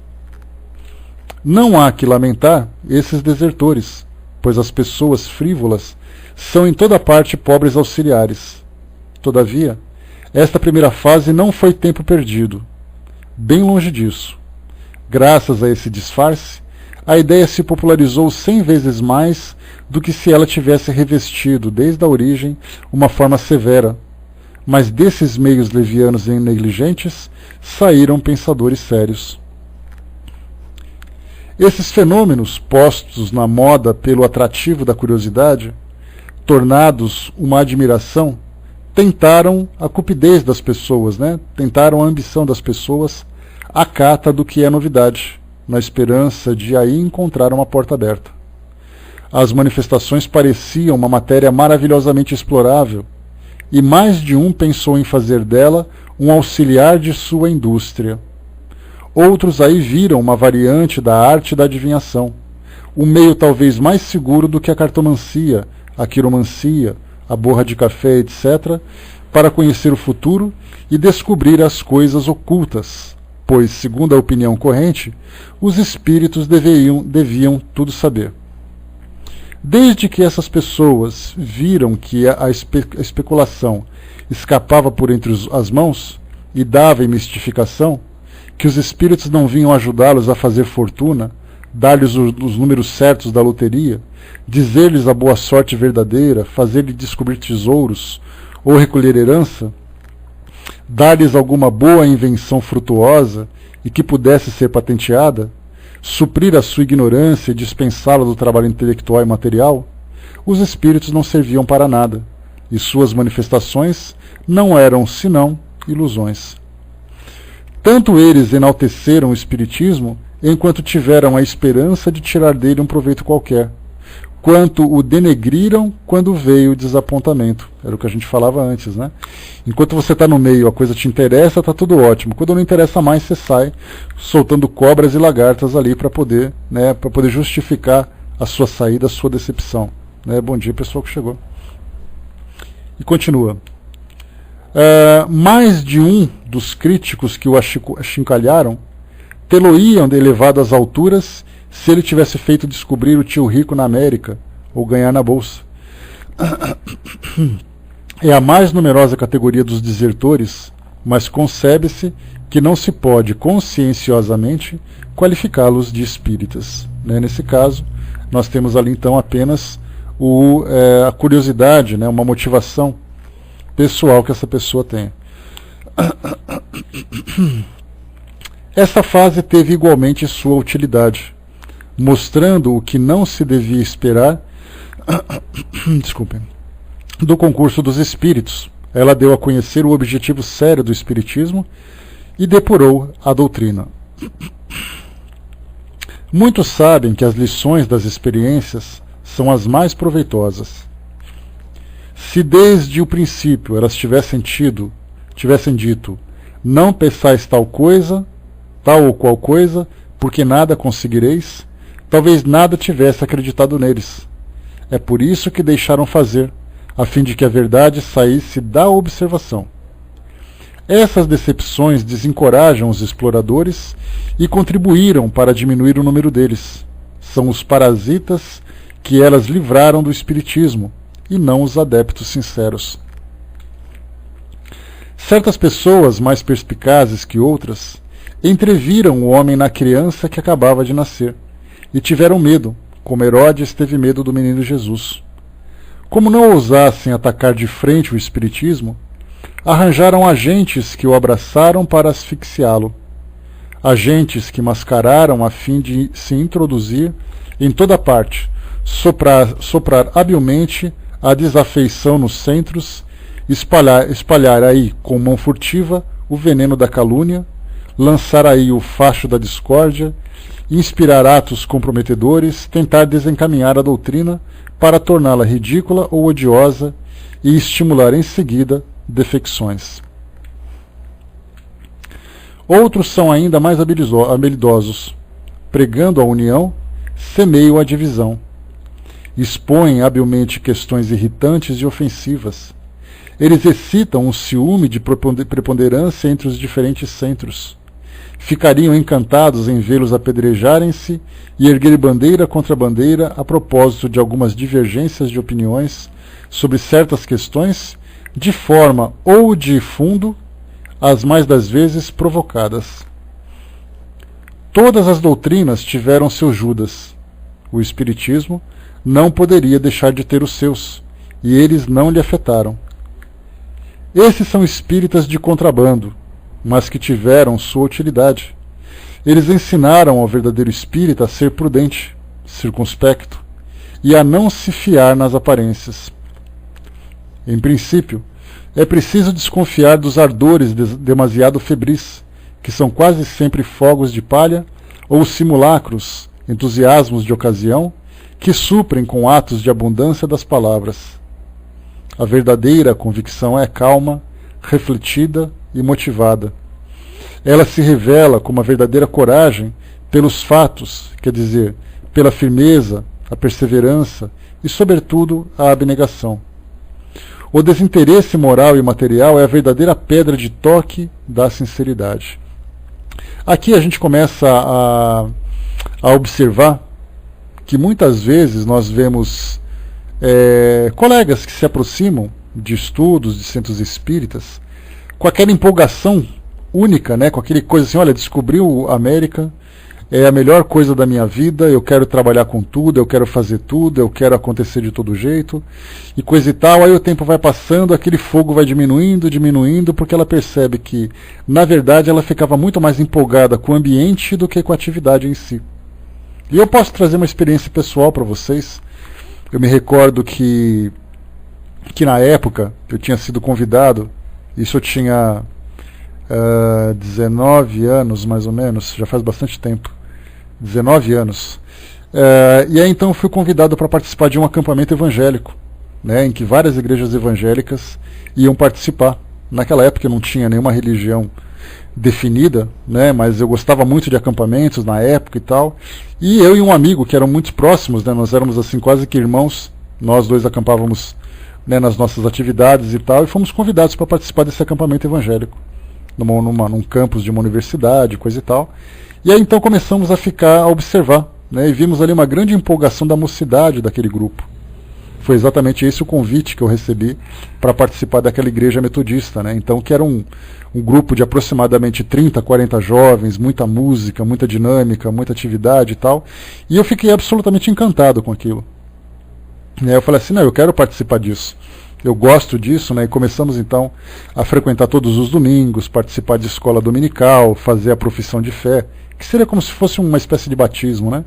Não há que lamentar esses desertores, pois as pessoas frívolas são em toda parte pobres auxiliares. Todavia, esta primeira fase não foi tempo perdido. Bem longe disso. Graças a esse disfarce, a ideia se popularizou 100 vezes mais do que se ela tivesse revestido, desde a origem, uma forma severa. Mas desses meios levianos e negligentes saíram pensadores sérios. Esses fenômenos, postos na moda pelo atrativo da curiosidade, tornados uma admiração, tentaram a cupidez das pessoas, tentaram a ambição das pessoas à cata do que é novidade, na esperança de aí encontrar uma porta aberta. As manifestações pareciam uma matéria maravilhosamente explorável, e mais de um pensou em fazer dela um auxiliar de sua indústria. Outros aí viram uma variante da arte da adivinhação, um meio talvez mais seguro do que a cartomancia, a quiromancia, a borra de café, etc., para conhecer o futuro e descobrir as coisas ocultas, pois, segundo a opinião corrente, os espíritos deviam tudo saber. Desde que essas pessoas viram que a especulação escapava por entre as mãos e dava em mistificação, que os espíritos não vinham ajudá-los a fazer fortuna, dar-lhes os números certos da loteria, dizer-lhes a boa sorte verdadeira, fazer-lhes descobrir tesouros ou recolher herança, dar-lhes alguma boa invenção frutuosa e que pudesse ser patenteada, suprir a sua ignorância e dispensá-la do trabalho intelectual e material, os espíritos não serviam para nada, e suas manifestações não eram senão ilusões. Tanto eles enalteceram o espiritismo enquanto tiveram a esperança de tirar dele um proveito qualquer, quanto o denegriram quando veio o desapontamento. Era o que a gente falava antes, né? Enquanto você está no meio, a coisa te interessa, está tudo ótimo. Quando não interessa mais, você sai soltando cobras e lagartas ali para poder, né, para poder justificar a sua saída, a sua decepção. Né? Bom dia, pessoal que chegou. E continua. Mais de um dos críticos que o achincalharam tê-lo-iam elevado às alturas se ele tivesse feito descobrir o tio rico na América ou ganhar na bolsa. É a mais numerosa categoria dos desertores, mas concebe-se que não se pode conscienciosamente qualificá-los de espíritas. Né? Nesse caso, nós temos ali então apenas a curiosidade, né? Uma motivação pessoal que essa pessoa tem. Essa fase teve igualmente sua utilidade, mostrando o que não se devia esperar desculpem, do concurso dos espíritos. Ela deu a conhecer o objetivo sério do espiritismo e depurou a doutrina. Muitos sabem que as lições das experiências são as mais proveitosas. Se desde o princípio elas tivessem dito, não peçais tal ou qual coisa, porque nada conseguireis, talvez nada tivesse acreditado neles. É por isso que deixaram fazer, a fim de que a verdade saísse da observação. Essas decepções desencorajam os exploradores e contribuíram para diminuir o número deles. São os parasitas que elas livraram do espiritismo, e não os adeptos sinceros. Certas pessoas, mais perspicazes que outras, entreviram o homem na criança que acabava de nascer, e tiveram medo, como Herodes teve medo do menino Jesus. Como não ousassem atacar de frente o espiritismo, arranjaram agentes que o abraçaram para asfixiá-lo, agentes que mascararam a fim de se introduzir em toda parte, soprar habilmente a desafeição nos centros, espalhar aí com mão furtiva o veneno da calúnia, lançar aí o facho da discórdia, inspirar atos comprometedores, tentar desencaminhar a doutrina para torná-la ridícula ou odiosa e estimular em seguida defecções. Outros são ainda mais habilidosos. Pregando a união, semeiam a divisão. Expõem habilmente questões irritantes e ofensivas. Eles excitam um ciúme de preponderância entre os diferentes centros. Ficariam encantados em vê-los apedrejarem-se e erguer bandeira contra bandeira a propósito de algumas divergências de opiniões sobre certas questões, de forma ou de fundo, as mais das vezes provocadas. Todas as doutrinas tiveram seu Judas. O Espiritismo não poderia deixar de ter os seus, e eles não lhe afetaram. Esses são espíritas de contrabando, mas que tiveram sua utilidade. Eles ensinaram ao verdadeiro espírita a ser prudente, circunspecto, e a não se fiar nas aparências. Em princípio, é preciso desconfiar dos ardores demasiado febris, que são quase sempre fogos de palha ou simulacros, entusiasmos de ocasião, que suprem com atos de abundância das palavras. A verdadeira convicção é calma, refletida e motivada. Ela se revela como a verdadeira coragem pelos fatos, quer dizer, pela firmeza, a perseverança e, sobretudo, a abnegação. O desinteresse moral e material é a verdadeira pedra de toque da sinceridade. Aqui a gente começa a observar que muitas vezes nós vemos colegas que se aproximam de estudos, de centros espíritas, com aquela empolgação única, né, com aquele coisa assim, olha, descobriu a América, é a melhor coisa da minha vida, eu quero trabalhar com tudo, eu quero fazer tudo, eu quero acontecer de todo jeito, e coisa e tal. Aí o tempo vai passando, aquele fogo vai diminuindo, diminuindo, porque ela percebe que, na verdade, ela ficava muito mais empolgada com o ambiente do que com a atividade em si. E eu posso trazer uma experiência pessoal para vocês. Eu me recordo que na época eu tinha sido convidado, isso eu tinha 19 anos mais ou menos, já faz bastante tempo, 19 anos. E aí então eu fui convidado para participar de um acampamento evangélico, né, em que várias igrejas evangélicas iam participar. Naquela época eu não tinha nenhuma religião definida, né, mas eu gostava muito de acampamentos na época e tal. E eu e um amigo que eram muito próximos, né, nós éramos assim quase que irmãos, nós dois acampávamos, né, nas nossas atividades e tal, e fomos convidados para participar desse acampamento evangélico, num campus de uma universidade, coisa e tal. E aí então começamos a observar, né, e vimos ali uma grande empolgação da mocidade daquele grupo. Foi exatamente esse o convite que eu recebi para participar daquela igreja metodista, né? Então, que era um grupo de aproximadamente 30, 40 jovens, muita música, muita dinâmica, muita atividade e tal. E eu fiquei absolutamente encantado com aquilo. E aí eu falei assim, não, eu quero participar disso. Eu gosto disso, né? E começamos então a frequentar todos os domingos, participar de escola dominical, fazer a profissão de fé, que seria como se fosse uma espécie de batismo, né?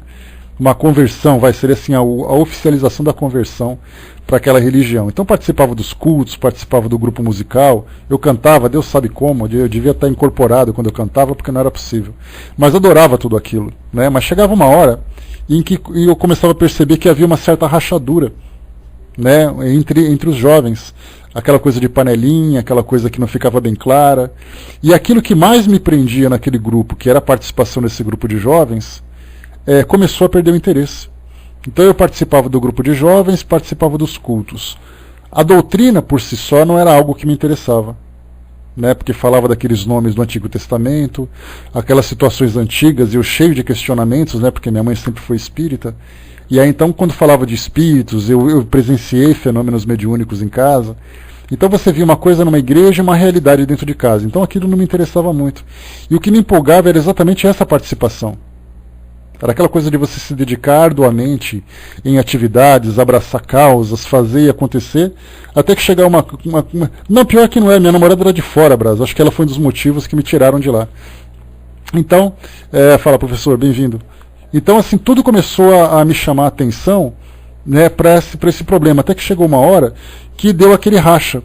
Uma conversão, seria assim a oficialização da conversão para aquela religião. Então participava dos cultos, participava do grupo musical, eu cantava, Deus sabe como, eu devia estar incorporado quando eu cantava, porque não era possível. Mas adorava tudo aquilo, né? Mas chegava uma hora em que eu começava a perceber que havia uma certa rachadura, né, entre os jovens, aquela coisa de panelinha, aquela coisa que não ficava bem clara. E aquilo que mais me prendia naquele grupo, que era a participação desse grupo de jovens, começou a perder o interesse. Então eu participava do grupo de jovens, participava dos cultos. A doutrina por si só não era algo que me interessava, né, porque falava daqueles nomes do Antigo Testamento, aquelas situações antigas, e eu cheio de questionamentos, né, porque minha mãe sempre foi espírita. E aí então quando falava de espíritos, eu presenciei fenômenos mediúnicos em casa. Então você via uma coisa numa igreja e uma realidade dentro de casa. Então aquilo não me interessava muito. E o que me empolgava era exatamente essa participação. Era aquela coisa de você se dedicar arduamente em atividades, abraçar causas, fazer e acontecer, até que chegar uma... Não, pior que não é, minha namorada era de fora, Brás. Acho que ela foi um dos motivos que me tiraram de lá. Então, fala, professor, bem-vindo. Então, assim, tudo começou a me chamar a atenção, né, para esse problema, até que chegou uma hora que deu aquele racha,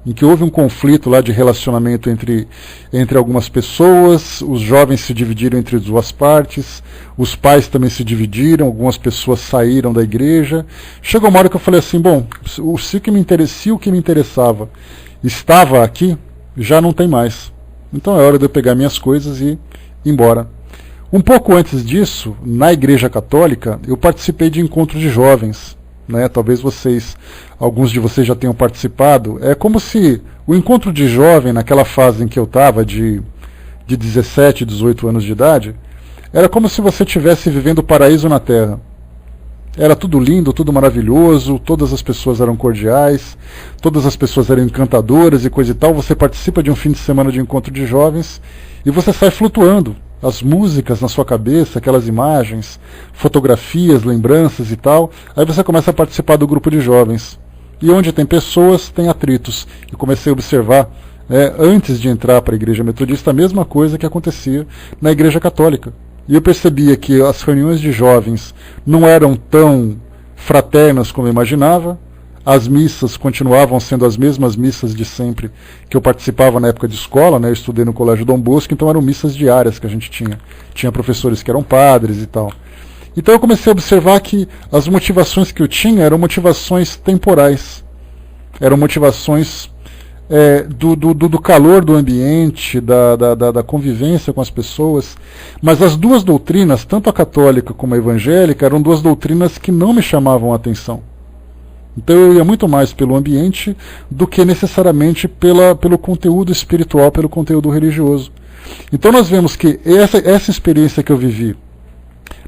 em que houve um conflito lá de relacionamento entre algumas pessoas, os jovens se dividiram entre as duas partes, os pais também se dividiram, algumas pessoas saíram da igreja. Chegou uma hora que eu falei assim, bom, se o que me interessava estava aqui, já não tem mais. Então é hora de eu pegar minhas coisas e ir embora. Um pouco antes disso, na Igreja Católica, eu participei de encontros de jovens, né? Talvez alguns de vocês já tenham participado. É como se o encontro de jovem, naquela fase em que eu estava, de 17, 18 anos de idade, era como se você estivesse vivendo o paraíso na Terra. Era tudo lindo, tudo maravilhoso, todas as pessoas eram cordiais, todas as pessoas eram encantadoras e coisa e tal. Você participa de um fim de semana de encontro de jovens e você sai flutuando. As músicas na sua cabeça, aquelas imagens, fotografias, lembranças e tal. Aí você começa a participar do grupo de jovens. E onde tem pessoas, tem atritos. E comecei a observar, antes de entrar para a igreja metodista, a mesma coisa que acontecia na igreja católica. E eu percebia que as reuniões de jovens não eram tão fraternas como eu imaginava. As missas continuavam sendo as mesmas missas de sempre que eu participava na época de escola, né? Eu estudei no Colégio Dom Bosco, então eram missas diárias que a gente tinha. Tinha professores que eram padres e tal. Então eu comecei a observar que as motivações que eu tinha eram motivações temporais. Eram motivações do calor do ambiente, da convivência com as pessoas. Mas as duas doutrinas, tanto a católica como a evangélica, eram duas doutrinas que não me chamavam a atenção. Então eu ia muito mais pelo ambiente do que necessariamente pelo conteúdo espiritual, pelo conteúdo religioso. Então nós vemos que essa experiência que eu vivi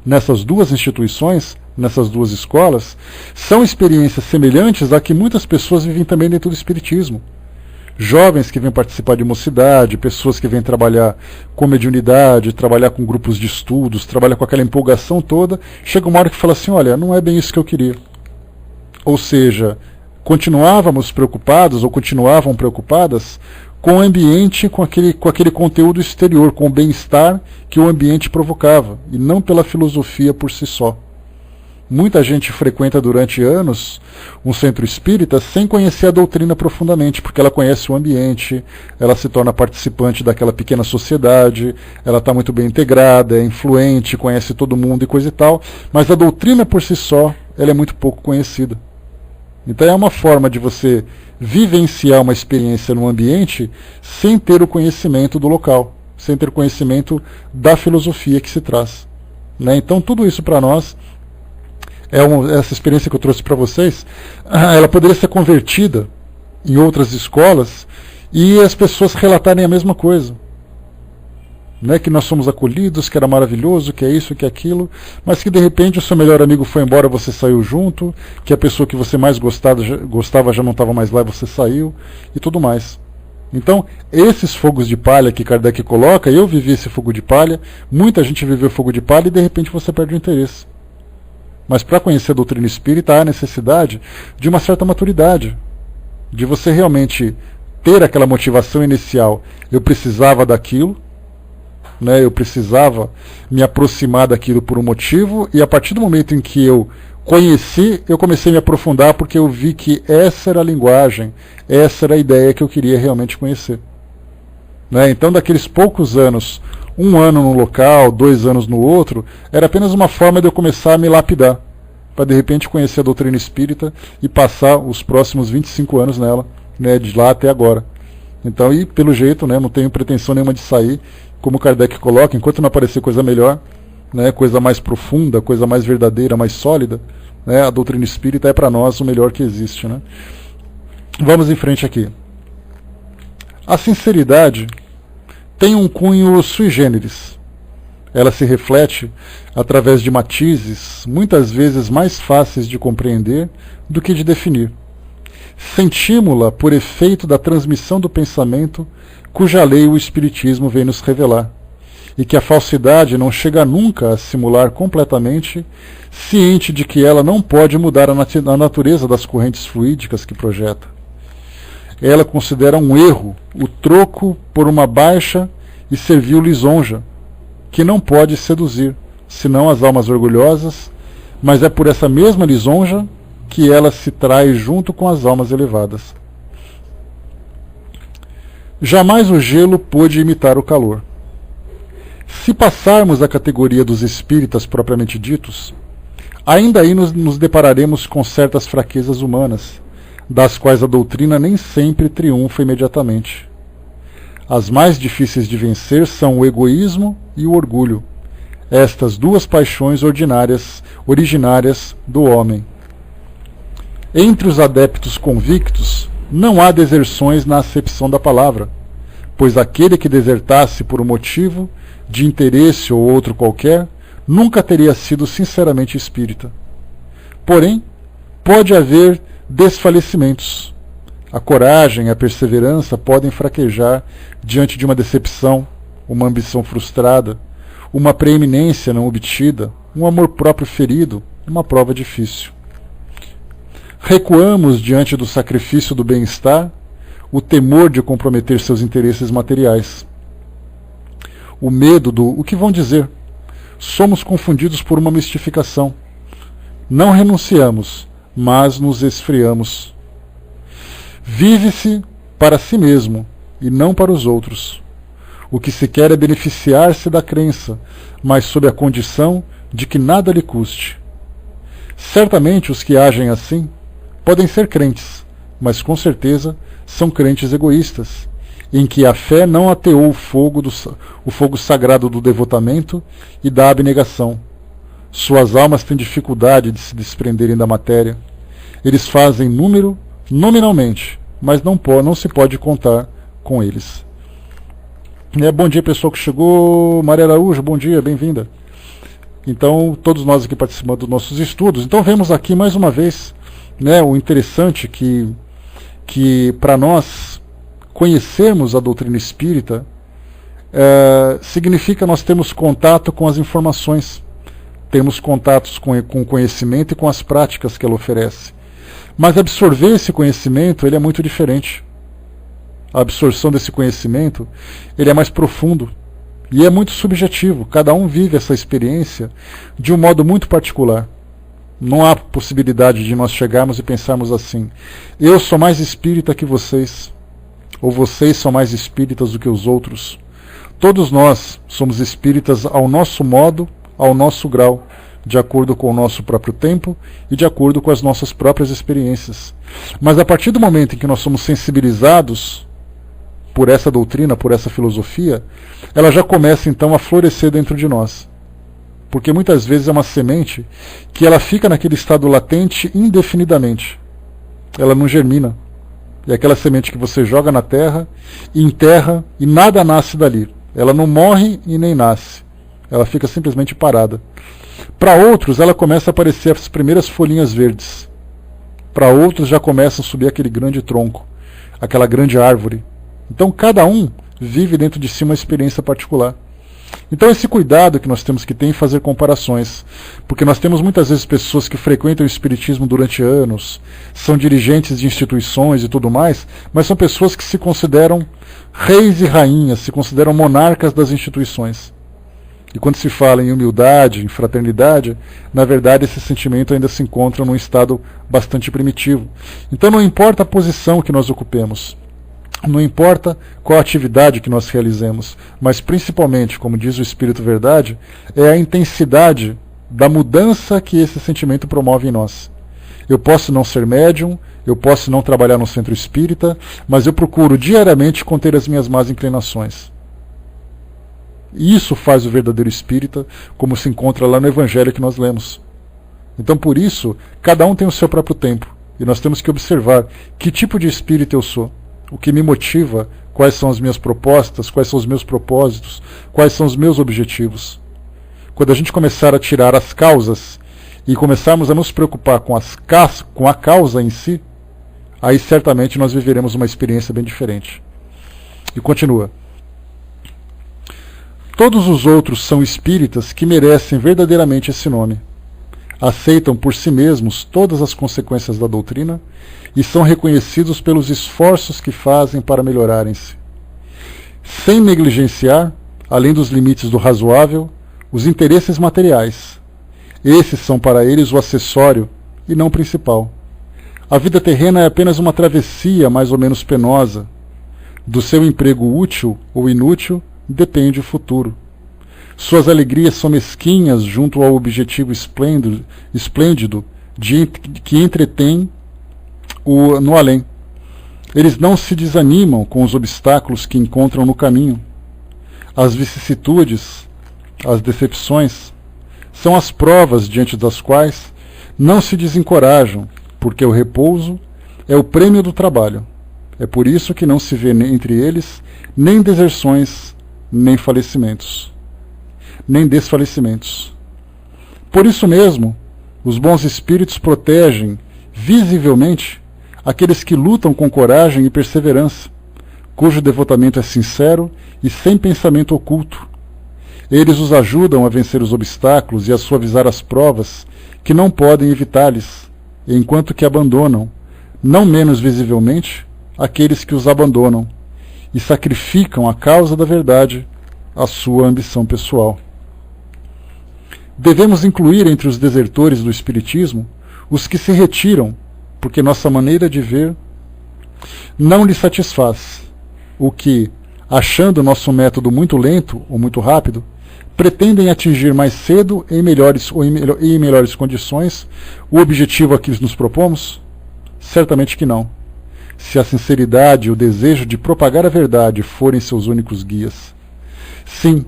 nessas duas instituições, nessas duas escolas, são experiências semelhantes a que muitas pessoas vivem também dentro do espiritismo. Jovens que vêm participar de mocidade, pessoas que vêm trabalhar com mediunidade, trabalhar com grupos de estudos, trabalhar com aquela empolgação toda, chega uma hora que fala assim, olha, não é bem isso que eu queria. Ou seja, continuávamos preocupados, ou continuavam preocupadas, com o ambiente, com aquele conteúdo exterior, com o bem-estar que o ambiente provocava, e não pela filosofia por si só. Muita gente frequenta durante anos um centro espírita sem conhecer a doutrina profundamente, porque ela conhece o ambiente, ela se torna participante daquela pequena sociedade, ela está muito bem integrada, é influente, conhece todo mundo e coisa e tal, mas a doutrina por si só, ela é muito pouco conhecida. Então é uma forma de você vivenciar uma experiência no ambiente sem ter o conhecimento do local, sem ter o conhecimento da filosofia que se traz. Né? Então tudo isso para nós, essa experiência que eu trouxe para vocês, ela poderia ser convertida em outras escolas e as pessoas relatarem a mesma coisa. Né, que nós somos acolhidos, que era maravilhoso, que é isso, que é aquilo, mas que de repente o seu melhor amigo foi embora, você saiu junto, que a pessoa que você mais gostava já não estava mais lá e você saiu, e tudo mais. Então, esses fogos de palha que Kardec coloca, eu vivi esse fogo de palha, muita gente viveu fogo de palha e de repente você perde o interesse. Mas para conhecer a doutrina espírita há necessidade de uma certa maturidade, de você realmente ter aquela motivação inicial, eu precisava daquilo, né, eu precisava me aproximar daquilo por um motivo, e a partir do momento em que eu conheci, eu comecei a me aprofundar porque eu vi que essa era a linguagem, essa era a ideia que eu queria realmente conhecer. Né, então daqueles poucos anos, 1 ano num local, 2 anos no outro, era apenas uma forma de eu começar a me lapidar, para de repente conhecer a doutrina espírita e passar os próximos 25 anos nela, né, de lá até agora. Então, e pelo jeito, né, não tenho pretensão nenhuma de sair, como Kardec coloca, enquanto não aparecer coisa melhor, né, coisa mais profunda, coisa mais verdadeira, mais sólida, né, a doutrina espírita é para nós o melhor que existe. Né? Vamos em frente aqui. A sinceridade tem um cunho sui generis. Ela se reflete através de matizes, muitas vezes mais fáceis de compreender do que de definir. Sentimos-la por efeito da transmissão do pensamento, cuja lei o Espiritismo vem nos revelar, e que a falsidade não chega nunca a simular completamente, ciente de que ela não pode mudar a natureza das correntes fluídicas que projeta. Ela considera um erro o troco por uma baixa e servil lisonja, que não pode seduzir, senão as almas orgulhosas, mas é por essa mesma lisonja que ela se trai junto com as almas elevadas. Jamais o gelo pôde imitar o calor. Se passarmos à categoria dos espíritas propriamente ditos, ainda aí nos depararemos com certas fraquezas humanas, das quais a doutrina nem sempre triunfa imediatamente. As mais difíceis de vencer são o egoísmo e o orgulho, estas duas paixões originárias do homem. Entre os adeptos convictos, não há deserções na acepção da palavra, pois aquele que desertasse por um motivo, de interesse ou outro qualquer, nunca teria sido sinceramente espírita. Porém, pode haver desfalecimentos. A coragem e a perseverança podem fraquejar diante de uma decepção, uma ambição frustrada, uma preeminência não obtida, um amor próprio ferido, uma prova difícil. Recuamos diante do sacrifício do bem-estar, o temor de comprometer seus interesses materiais. O medo do o que vão dizer. Somos confundidos por uma mistificação. Não renunciamos, mas nos esfriamos. Vive-se para si mesmo e não para os outros. O que se quer é beneficiar-se da crença, mas sob a condição de que nada lhe custe. Certamente os que agem assim podem ser crentes, mas com certeza são crentes egoístas, em que a fé não ateou o fogo sagrado do devotamento e da abnegação. Suas almas têm dificuldade de se desprenderem da matéria. Eles fazem número nominalmente, mas não se pode contar com eles. Bom dia, pessoal que chegou. Maria Araújo, bom dia, bem-vinda. Então, todos nós aqui participando dos nossos estudos. Então, vemos aqui mais uma vez, né, o interessante que para nós conhecermos a doutrina espírita significa nós termos contato com as informações, temos contatos com o conhecimento e com as práticas que ela oferece. Mas absorver esse conhecimento, ele é muito diferente. A absorção desse conhecimento, ele é mais profundo e é muito subjetivo. Cada um vive essa experiência de um modo muito particular. Não há possibilidade de nós chegarmos e pensarmos assim: eu sou mais espírita que vocês, ou vocês são mais espíritas do que os outros. Todos nós somos espíritas ao nosso modo, ao nosso grau, de acordo com o nosso próprio tempo e de acordo com as nossas próprias experiências. Mas a partir do momento em que nós somos sensibilizados por essa doutrina, por essa filosofia, ela já começa então a florescer dentro de nós. Porque muitas vezes é uma semente que ela fica naquele estado latente indefinidamente. Ela não germina. É aquela semente que você joga na terra, enterra e nada nasce dali. Ela não morre e nem nasce. Ela fica simplesmente parada. Para outros, ela começa a aparecer as primeiras folhinhas verdes. Para outros, já começa a subir aquele grande tronco, aquela grande árvore. Então, cada um vive dentro de si uma experiência particular. Então, esse cuidado que nós temos que ter em fazer comparações, porque nós temos muitas vezes pessoas que frequentam o espiritismo durante anos, são dirigentes de instituições e tudo mais, mas são pessoas que se consideram reis e rainhas, se consideram monarcas das instituições. E quando se fala em humildade, em fraternidade, na verdade esse sentimento ainda se encontra num estado bastante primitivo. Então não importa a posição que nós ocupemos, não importa qual atividade que nós realizemos, mas principalmente, como diz o Espírito Verdade, é a intensidade da mudança que esse sentimento promove em nós. Eu posso não ser médium, eu posso não trabalhar no centro espírita, mas eu procuro diariamente conter as minhas más inclinações. Isso faz o verdadeiro espírita, como se encontra lá no Evangelho que nós lemos. Então, por isso, cada um tem o seu próprio tempo, e nós temos que observar que tipo de espírito eu sou, o que me motiva, quais são as minhas propostas, quais são os meus propósitos, quais são os meus objetivos. Quando a gente começar a tirar as causas e começarmos a nos preocupar com a causa em si, aí certamente nós viveremos uma experiência bem diferente. E continua. Todos os outros são espíritas que merecem verdadeiramente esse nome. Aceitam por si mesmos todas as consequências da doutrina e são reconhecidos pelos esforços que fazem para melhorarem-se. Sem negligenciar, além dos limites do razoável, os interesses materiais. Esses são para eles o acessório e não o principal. A vida terrena é apenas uma travessia mais ou menos penosa. Do seu emprego útil ou inútil depende o futuro. Suas alegrias são mesquinhas junto ao objetivo esplêndido que entretém no além. Eles não se desanimam com os obstáculos que encontram no caminho. As vicissitudes, as decepções, são as provas diante das quais não se desencorajam, porque o repouso é o prêmio do trabalho. É por isso que não se vê entre eles nem deserções, nem falecimentos, nem desfalecimentos. Por isso mesmo, os bons espíritos protegem visivelmente aqueles que lutam com coragem e perseverança, cujo devotamento é sincero e sem pensamento oculto. Eles os ajudam a vencer os obstáculos e a suavizar as provas que não podem evitar-lhes, enquanto que abandonam, não menos visivelmente, aqueles que os abandonam e sacrificam a causa da verdade a sua ambição pessoal. Devemos incluir entre os desertores do Espiritismo os que se retiram porque nossa maneira de ver não lhes satisfaz, o que, achando nosso método muito lento ou muito rápido, pretendem atingir mais cedo em melhores condições o objetivo a que nos propomos? Certamente que não. Se a sinceridade e o desejo de propagar a verdade forem seus únicos guias. Sim,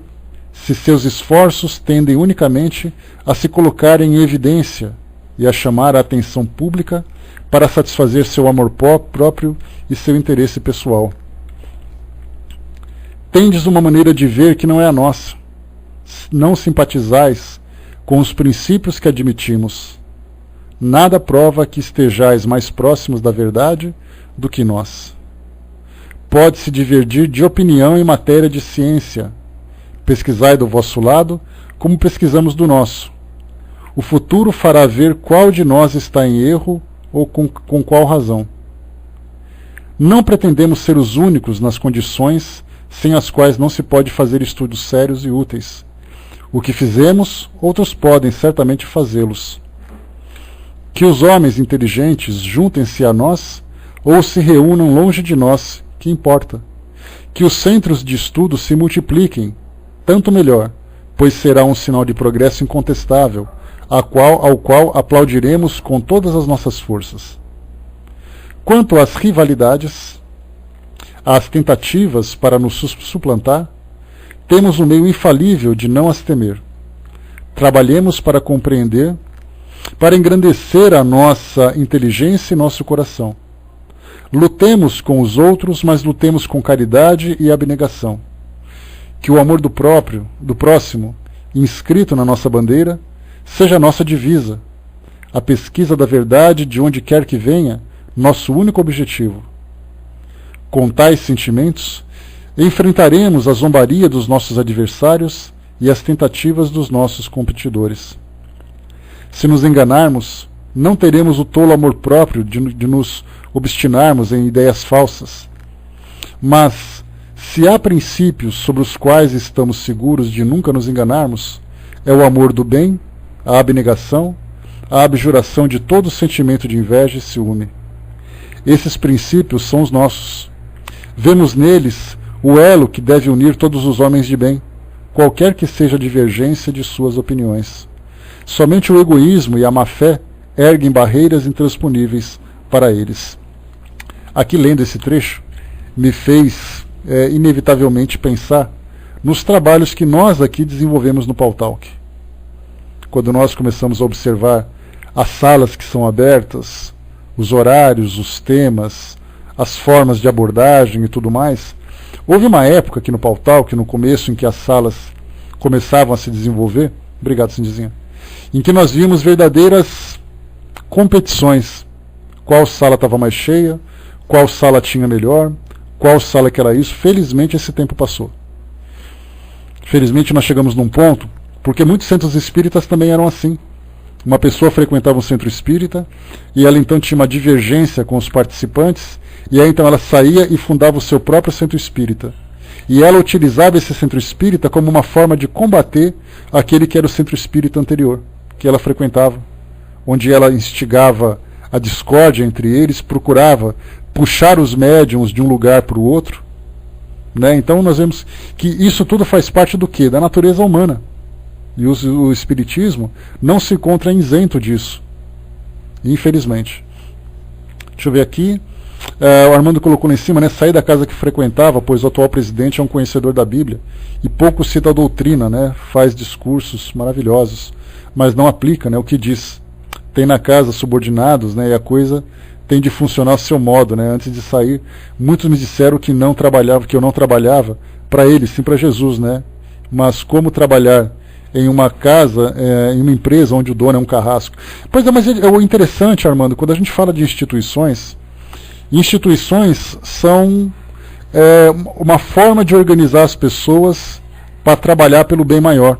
se seus esforços tendem unicamente a se colocar em evidência e a chamar a atenção pública para satisfazer seu amor próprio e seu interesse pessoal. Tendes uma maneira de ver que não é a nossa. Não simpatizais com os princípios que admitimos. Nada prova que estejais mais próximos da verdade do que nós. pode-se divergir de opinião em matéria de ciência. Pesquisai do vosso lado, como pesquisamos do nosso. O futuro fará ver qual de nós está em erro ou com qual razão. Não pretendemos ser os únicos nas condições sem as quais não se pode fazer estudos sérios e úteis. O que fizemos, outros podem certamente fazê-los. Que os homens inteligentes juntem-se a nós ou se reúnam longe de nós, que importa? Que os centros de estudo se multipliquem, tanto melhor, pois será um sinal de progresso incontestável, ao qual aplaudiremos com todas as nossas forças. Quanto às rivalidades, às tentativas para nos suplantar, temos um meio infalível de não as temer. Trabalhemos para compreender, para engrandecer a nossa inteligência e nosso coração. Lutemos com os outros, mas lutemos com caridade e abnegação. Que o amor do próximo, inscrito na nossa bandeira, seja a nossa divisa, a pesquisa da verdade de onde quer que venha, nosso único objetivo. Com tais sentimentos, enfrentaremos a zombaria dos nossos adversários e as tentativas dos nossos competidores. Se nos enganarmos, não teremos o tolo amor próprio de nos obstinarmos em ideias falsas. Mas, se há princípios sobre os quais estamos seguros de nunca nos enganarmos, é o amor do bem, a abnegação, a abjuração de todo sentimento de inveja e ciúme. Esses princípios são os nossos. Vemos neles o elo que deve unir todos os homens de bem, qualquer que seja a divergência de suas opiniões. Somente o egoísmo e a má-fé erguem barreiras intransponíveis para eles. Aqui, lendo esse trecho, me fez inevitavelmente pensar nos trabalhos que nós aqui desenvolvemos no Pautalk. Quando nós começamos a observar as salas que são abertas, os horários, os temas, as formas de abordagem e tudo mais, houve uma época aqui no Pautalk, no começo, em que as salas começavam a se desenvolver, obrigado, Cindizinha, em que nós vimos verdadeiras competições. Qual sala estava mais cheia, qual sala tinha melhor, qual sala que era isso. Felizmente esse tempo passou. Felizmente nós chegamos num ponto, porque muitos centros espíritas também eram assim. Uma pessoa frequentava um centro espírita e ela então tinha uma divergência com os participantes, e aí então ela saía e fundava o seu próprio centro espírita. E ela utilizava esse centro espírita como uma forma de combater aquele que era o centro espírita anterior, que ela frequentava, onde ela instigava a discórdia entre eles, procurava puxar os médiums de um lugar para o outro. Né? Então nós vemos que isso tudo faz parte do quê? Da natureza humana. E o Espiritismo não se encontra isento disso, infelizmente. Deixa eu ver aqui. O Armando colocou lá em cima, né? Sair da casa que frequentava, pois o atual presidente é um conhecedor da Bíblia e pouco cita a doutrina, né? Faz discursos maravilhosos, mas não aplica, né, o que diz. Tem na casa subordinados, né, e a coisa tem de funcionar ao seu modo. Né? Antes de sair, muitos me disseram que eu não trabalhava para eles, sim para Jesus. Né? Mas como trabalhar em uma casa, em uma empresa onde o dono é um carrasco? Pois é, mas é o interessante, Armando, quando a gente fala de instituições são uma forma de organizar as pessoas para trabalhar pelo bem maior,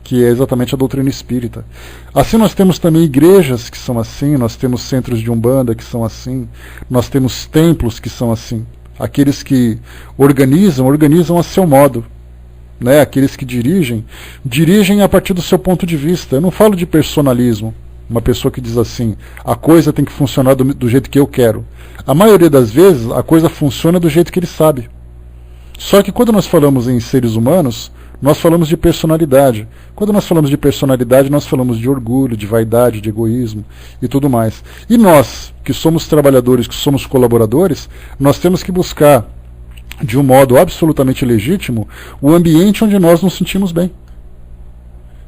que é exatamente a doutrina espírita. Assim nós temos também igrejas que são assim, nós temos centros de umbanda que são assim, nós temos templos que são assim. Aqueles que organizam a seu modo. Né? Aqueles que dirigem a partir do seu ponto de vista. Eu não falo de personalismo. Uma pessoa que diz assim, a coisa tem que funcionar do jeito que eu quero. A maioria das vezes a coisa funciona do jeito que ele sabe. Só que quando nós falamos em seres humanos, nós falamos de personalidade. Quando nós falamos de personalidade, nós falamos de orgulho, de vaidade, de egoísmo e tudo mais. E nós, que somos trabalhadores, que somos colaboradores, nós temos que buscar, de um modo absolutamente legítimo, o ambiente onde nós nos sentimos bem.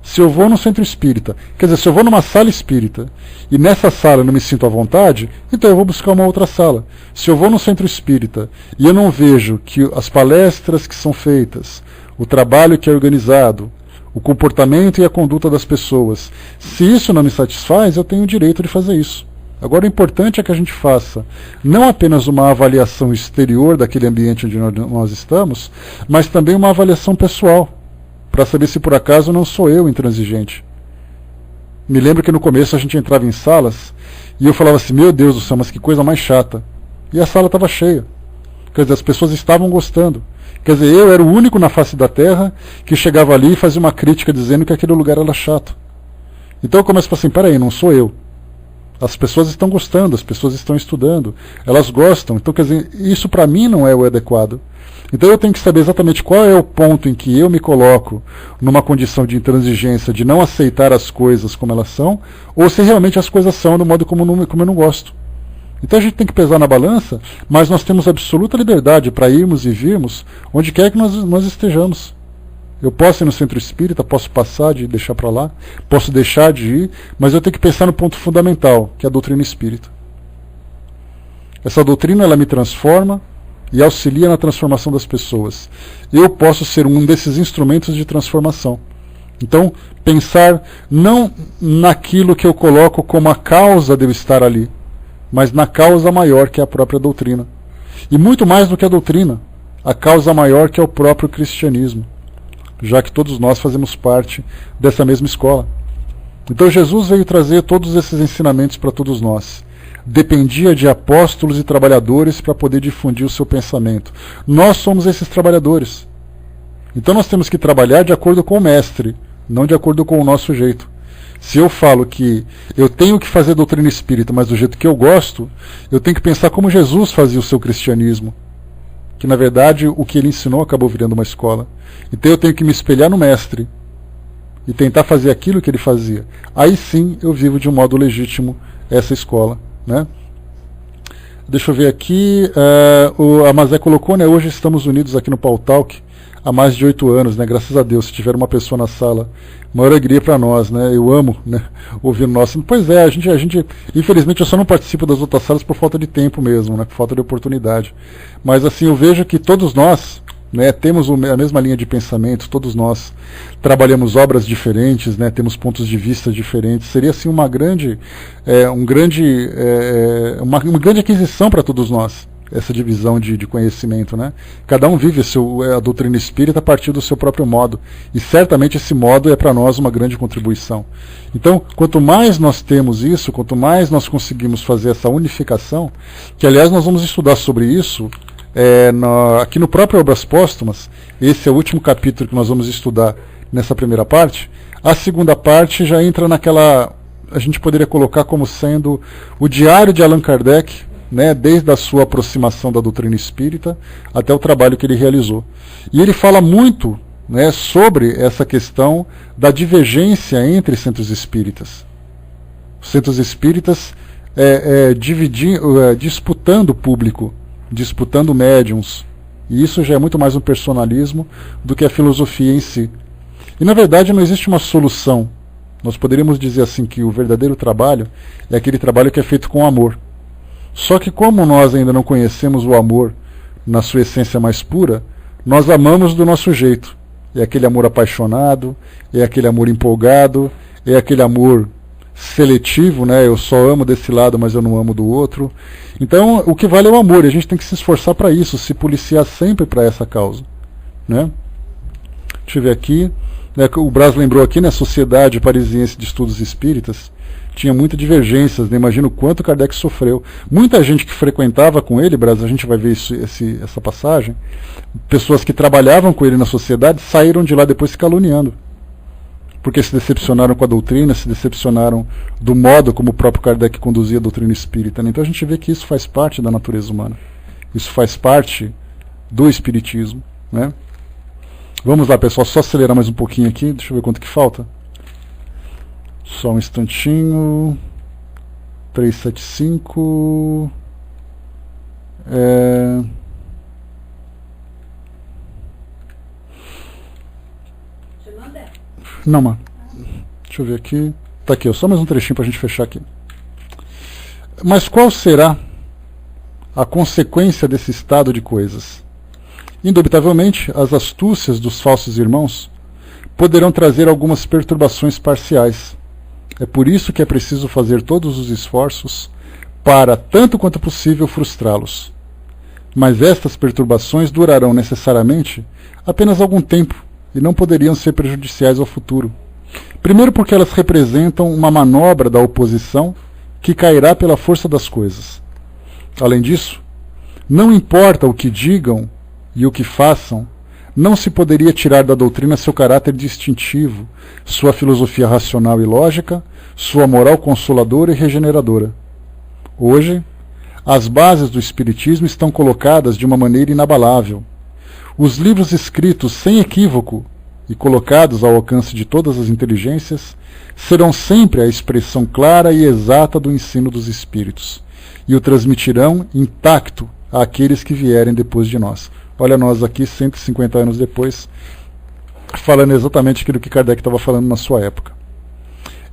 Se eu vou no centro espírita, quer dizer, se eu vou numa sala espírita e nessa sala eu não me sinto à vontade, então eu vou buscar uma outra sala. Se eu vou no centro espírita e eu não vejo que as palestras que são feitas, o trabalho que é organizado, o comportamento e a conduta das pessoas, se isso não me satisfaz, eu tenho o direito de fazer isso. Agora o importante é que a gente faça não apenas uma avaliação exterior daquele ambiente onde nós estamos, mas também uma avaliação pessoal, para saber se por acaso não sou eu intransigente. Me lembro que no começo a gente entrava em salas e eu falava assim, meu Deus do céu, mas que coisa mais chata. E a sala estava cheia. Quer dizer, as pessoas estavam gostando. Quer dizer, eu era o único na face da terra que chegava ali e fazia uma crítica dizendo que aquele lugar era chato. Então eu começo a falar assim, peraí, não sou eu. As pessoas estão gostando, as pessoas estão estudando, elas gostam. Então, quer dizer, isso para mim não é o adequado. Então eu tenho que saber exatamente qual é o ponto em que eu me coloco numa condição de intransigência, de não aceitar as coisas como elas são, ou se realmente as coisas são do modo como eu não gosto. Então a gente tem que pesar na balança, mas nós temos absoluta liberdade para irmos e virmos onde quer que nós estejamos. Eu posso ir no centro espírita, posso passar de deixar para lá, posso deixar de ir, mas eu tenho que pensar no ponto fundamental, que é a doutrina espírita. Essa doutrina ela me transforma e auxilia na transformação das pessoas. Eu posso ser um desses instrumentos de transformação. Então, pensar não naquilo que eu coloco como a causa de eu estar ali, mas na causa maior que é a própria doutrina. E muito mais do que a doutrina, a causa maior que é o próprio cristianismo, já que todos nós fazemos parte dessa mesma escola. Então Jesus veio trazer todos esses ensinamentos para todos nós. Dependia de apóstolos e trabalhadores para poder difundir o seu pensamento. Nós somos esses trabalhadores. Então nós temos que trabalhar de acordo com o mestre, não de acordo com o nosso jeito. Se eu falo que eu tenho que fazer doutrina espírita, mas do jeito que eu gosto, eu tenho que pensar como Jesus fazia o seu cristianismo. Que na verdade o que ele ensinou acabou virando uma escola. Então eu tenho que me espelhar no mestre e tentar fazer aquilo que ele fazia. Aí sim eu vivo de um modo legítimo essa escola, né? Deixa eu ver aqui, a Mazé colocou, né, hoje estamos unidos aqui no Paul Talk há mais de 8 anos, né, graças a Deus. Se tiver uma pessoa na sala, maior alegria para nós, né, eu amo, né, ouvir o nosso. Pois é, a gente, infelizmente eu só não participo das outras salas por falta de tempo mesmo, né, por falta de oportunidade. Mas assim, eu vejo que todos nós, né, temos a mesma linha de pensamento, todos nós trabalhamos obras diferentes, né, temos pontos de vista diferentes. Seria assim uma grande aquisição para todos nós, essa divisão de conhecimento, né? Cada um vive a doutrina espírita a partir do seu próprio modo, e certamente esse modo é para nós uma grande contribuição. Então, quanto mais nós temos isso, quanto mais nós conseguimos fazer essa unificação, que aliás nós vamos estudar sobre isso aqui no próprio Obras Póstumas. Esse é o último capítulo que nós vamos estudar nessa primeira parte. A segunda parte já entra naquela, a gente poderia colocar como sendo o diário de Allan Kardec, né, desde a sua aproximação da doutrina espírita até o trabalho que ele realizou. E ele fala muito, né, sobre essa questão da divergência entre centros espíritas. Os centros espíritas disputando o público, disputando médiums. E isso já é muito mais um personalismo do que a filosofia em si. E na verdade não existe uma solução. Nós poderíamos dizer assim que o verdadeiro trabalho é aquele trabalho que é feito com amor. Só que como nós ainda não conhecemos o amor na sua essência mais pura, nós amamos do nosso jeito. É aquele amor apaixonado, é aquele amor empolgado, é aquele amor seletivo, né? Eu só amo desse lado, mas eu não amo do outro. Então, o que vale é o amor, e a gente tem que se esforçar para isso, se policiar sempre para essa causa, né? Deixa eu ver aqui, né, o Braz lembrou aqui, né, a Sociedade Parisiense de Estudos Espíritas tinha muitas divergências, né? Imagina o quanto Kardec sofreu. Muita gente que frequentava com ele, Braz, a gente vai ver essa passagem, pessoas que trabalhavam com ele na sociedade saíram de lá depois se caluniando, porque se decepcionaram com a doutrina, se decepcionaram do modo como o próprio Kardec conduzia a doutrina espírita, né? Então a gente vê que isso faz parte da natureza humana. Isso faz parte do espiritismo, né? Vamos lá, pessoal, só acelerar mais um pouquinho aqui. Deixa eu ver quanto que falta. Só um instantinho. 375. Não, mano. Deixa eu ver aqui. Tá aqui, ó, só mais um trechinho pra gente fechar aqui. Mas qual será a consequência desse estado de coisas? Indubitavelmente, as astúcias dos falsos irmãos poderão trazer algumas perturbações parciais. É por isso que é preciso fazer todos os esforços para, tanto quanto possível, frustrá-los. Mas estas perturbações durarão necessariamente apenas algum tempo e não poderiam ser prejudiciais ao futuro. Primeiro porque elas representam uma manobra da oposição que cairá pela força das coisas. Além disso, não importa o que digam e o que façam, não se poderia tirar da doutrina seu caráter distintivo, sua filosofia racional e lógica, sua moral consoladora e regeneradora. Hoje, as bases do Espiritismo estão colocadas de uma maneira inabalável. Os livros escritos sem equívoco e colocados ao alcance de todas as inteligências serão sempre a expressão clara e exata do ensino dos Espíritos e o transmitirão intacto àqueles que vierem depois de nós. Olha nós aqui, 150 anos depois, falando exatamente aquilo que Kardec estava falando na sua época.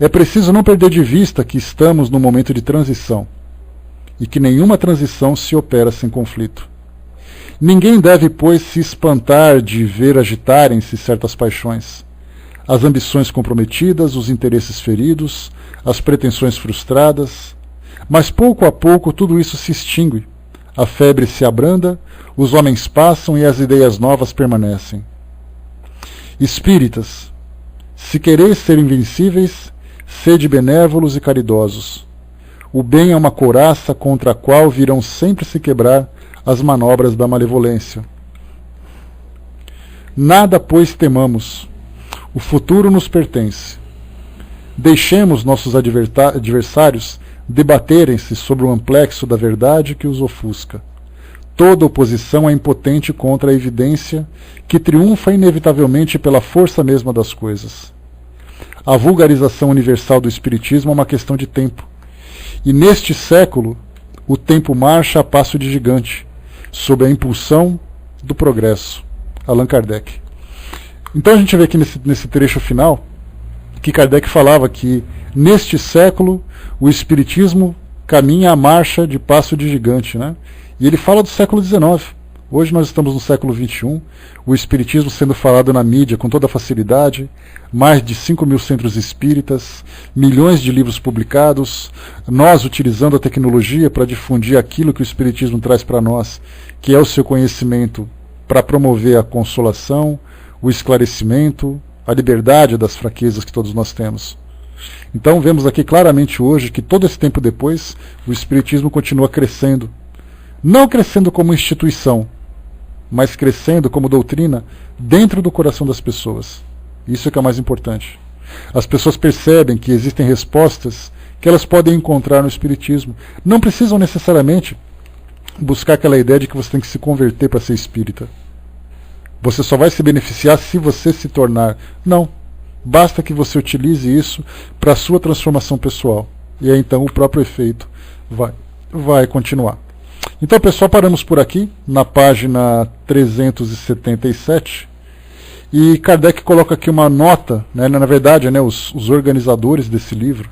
É preciso não perder de vista que estamos num momento de transição e que nenhuma transição se opera sem conflito. Ninguém deve, pois, se espantar de ver agitarem-se certas paixões, as ambições comprometidas, os interesses feridos, as pretensões frustradas, mas pouco a pouco tudo isso se extingue, a febre se abranda, os homens passam e as ideias novas permanecem. Espíritas, se quereis ser invencíveis, sede benévolos e caridosos. O bem é uma couraça contra a qual virão sempre se quebrar as manobras da malevolência. Nada, pois, temamos. O futuro nos pertence. Deixemos nossos adversários debaterem-se sobre o amplexo da verdade que os ofusca. Toda oposição é impotente contra a evidência que triunfa inevitavelmente pela força mesma das coisas. A vulgarização universal do Espiritismo é uma questão de tempo. E neste século, o tempo marcha a passo de gigante, sob a impulsão do progresso. Allan Kardec. Então a gente vê aqui nesse trecho final que Kardec falava que neste século o Espiritismo caminha a marcha de passo de gigante, né? E ele fala do século XIX. Hoje nós estamos no século XXI, o Espiritismo sendo falado na mídia com toda facilidade, mais de 5.000 centros espíritas, milhões de livros publicados, nós utilizando a tecnologia para difundir aquilo que o Espiritismo traz para nós, que é o seu conhecimento para promover a consolação, o esclarecimento, a liberdade das fraquezas que todos nós temos. Então vemos aqui claramente hoje que todo esse tempo depois, o Espiritismo continua crescendo. Não crescendo como instituição, mas crescendo como doutrina dentro do coração das pessoas. Isso é que é o mais importante. As pessoas percebem que existem respostas que elas podem encontrar no Espiritismo. Não precisam necessariamente buscar aquela ideia de que você tem que se converter para ser espírita. Você só vai se beneficiar se você se tornar. Não. Basta que você utilize isso para a sua transformação pessoal. E aí então o próprio efeito vai continuar. Então, pessoal, paramos por aqui, na página 377, e Kardec coloca aqui uma nota, né, na verdade, né, os organizadores desse livro,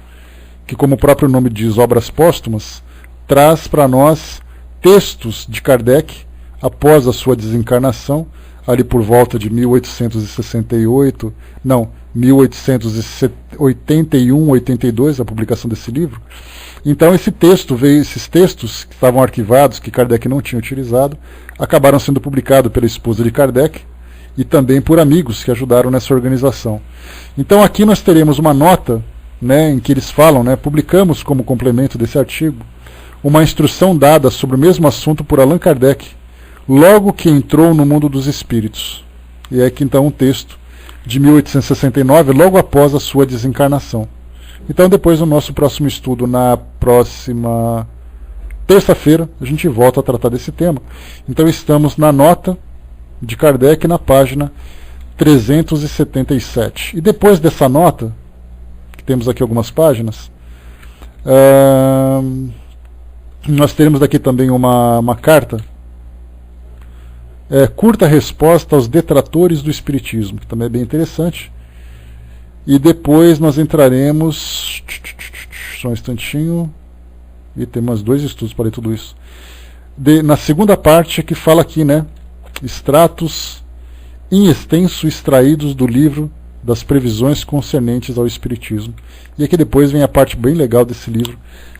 que como o próprio nome diz, Obras Póstumas, traz para nós textos de Kardec após a sua desencarnação, ali por volta de 1881, 82, a publicação desse livro. Então esses textos que estavam arquivados, que Kardec não tinha utilizado, acabaram sendo publicados pela esposa de Kardec e também por amigos que ajudaram nessa organização. Então aqui nós teremos uma nota, né, em que eles falam, né, publicamos como complemento desse artigo, uma instrução dada sobre o mesmo assunto por Allan Kardec, logo que entrou no mundo dos espíritos. E é aqui então um texto de 1869, logo após a sua desencarnação. Então depois no nosso próximo estudo, na próxima terça-feira, a gente volta a tratar desse tema. Então estamos na nota de Kardec na página 377. E depois dessa nota, que temos aqui algumas páginas, nós teremos daqui também uma carta, curta resposta aos detratores do Espiritismo, que também é bem interessante. E depois nós entraremos, só um instantinho, e temos 2 estudos para ler tudo isso. Na segunda parte que fala aqui, né, extratos em extenso extraídos do livro das previsões concernentes ao Espiritismo. E aqui depois vem a parte bem legal desse livro,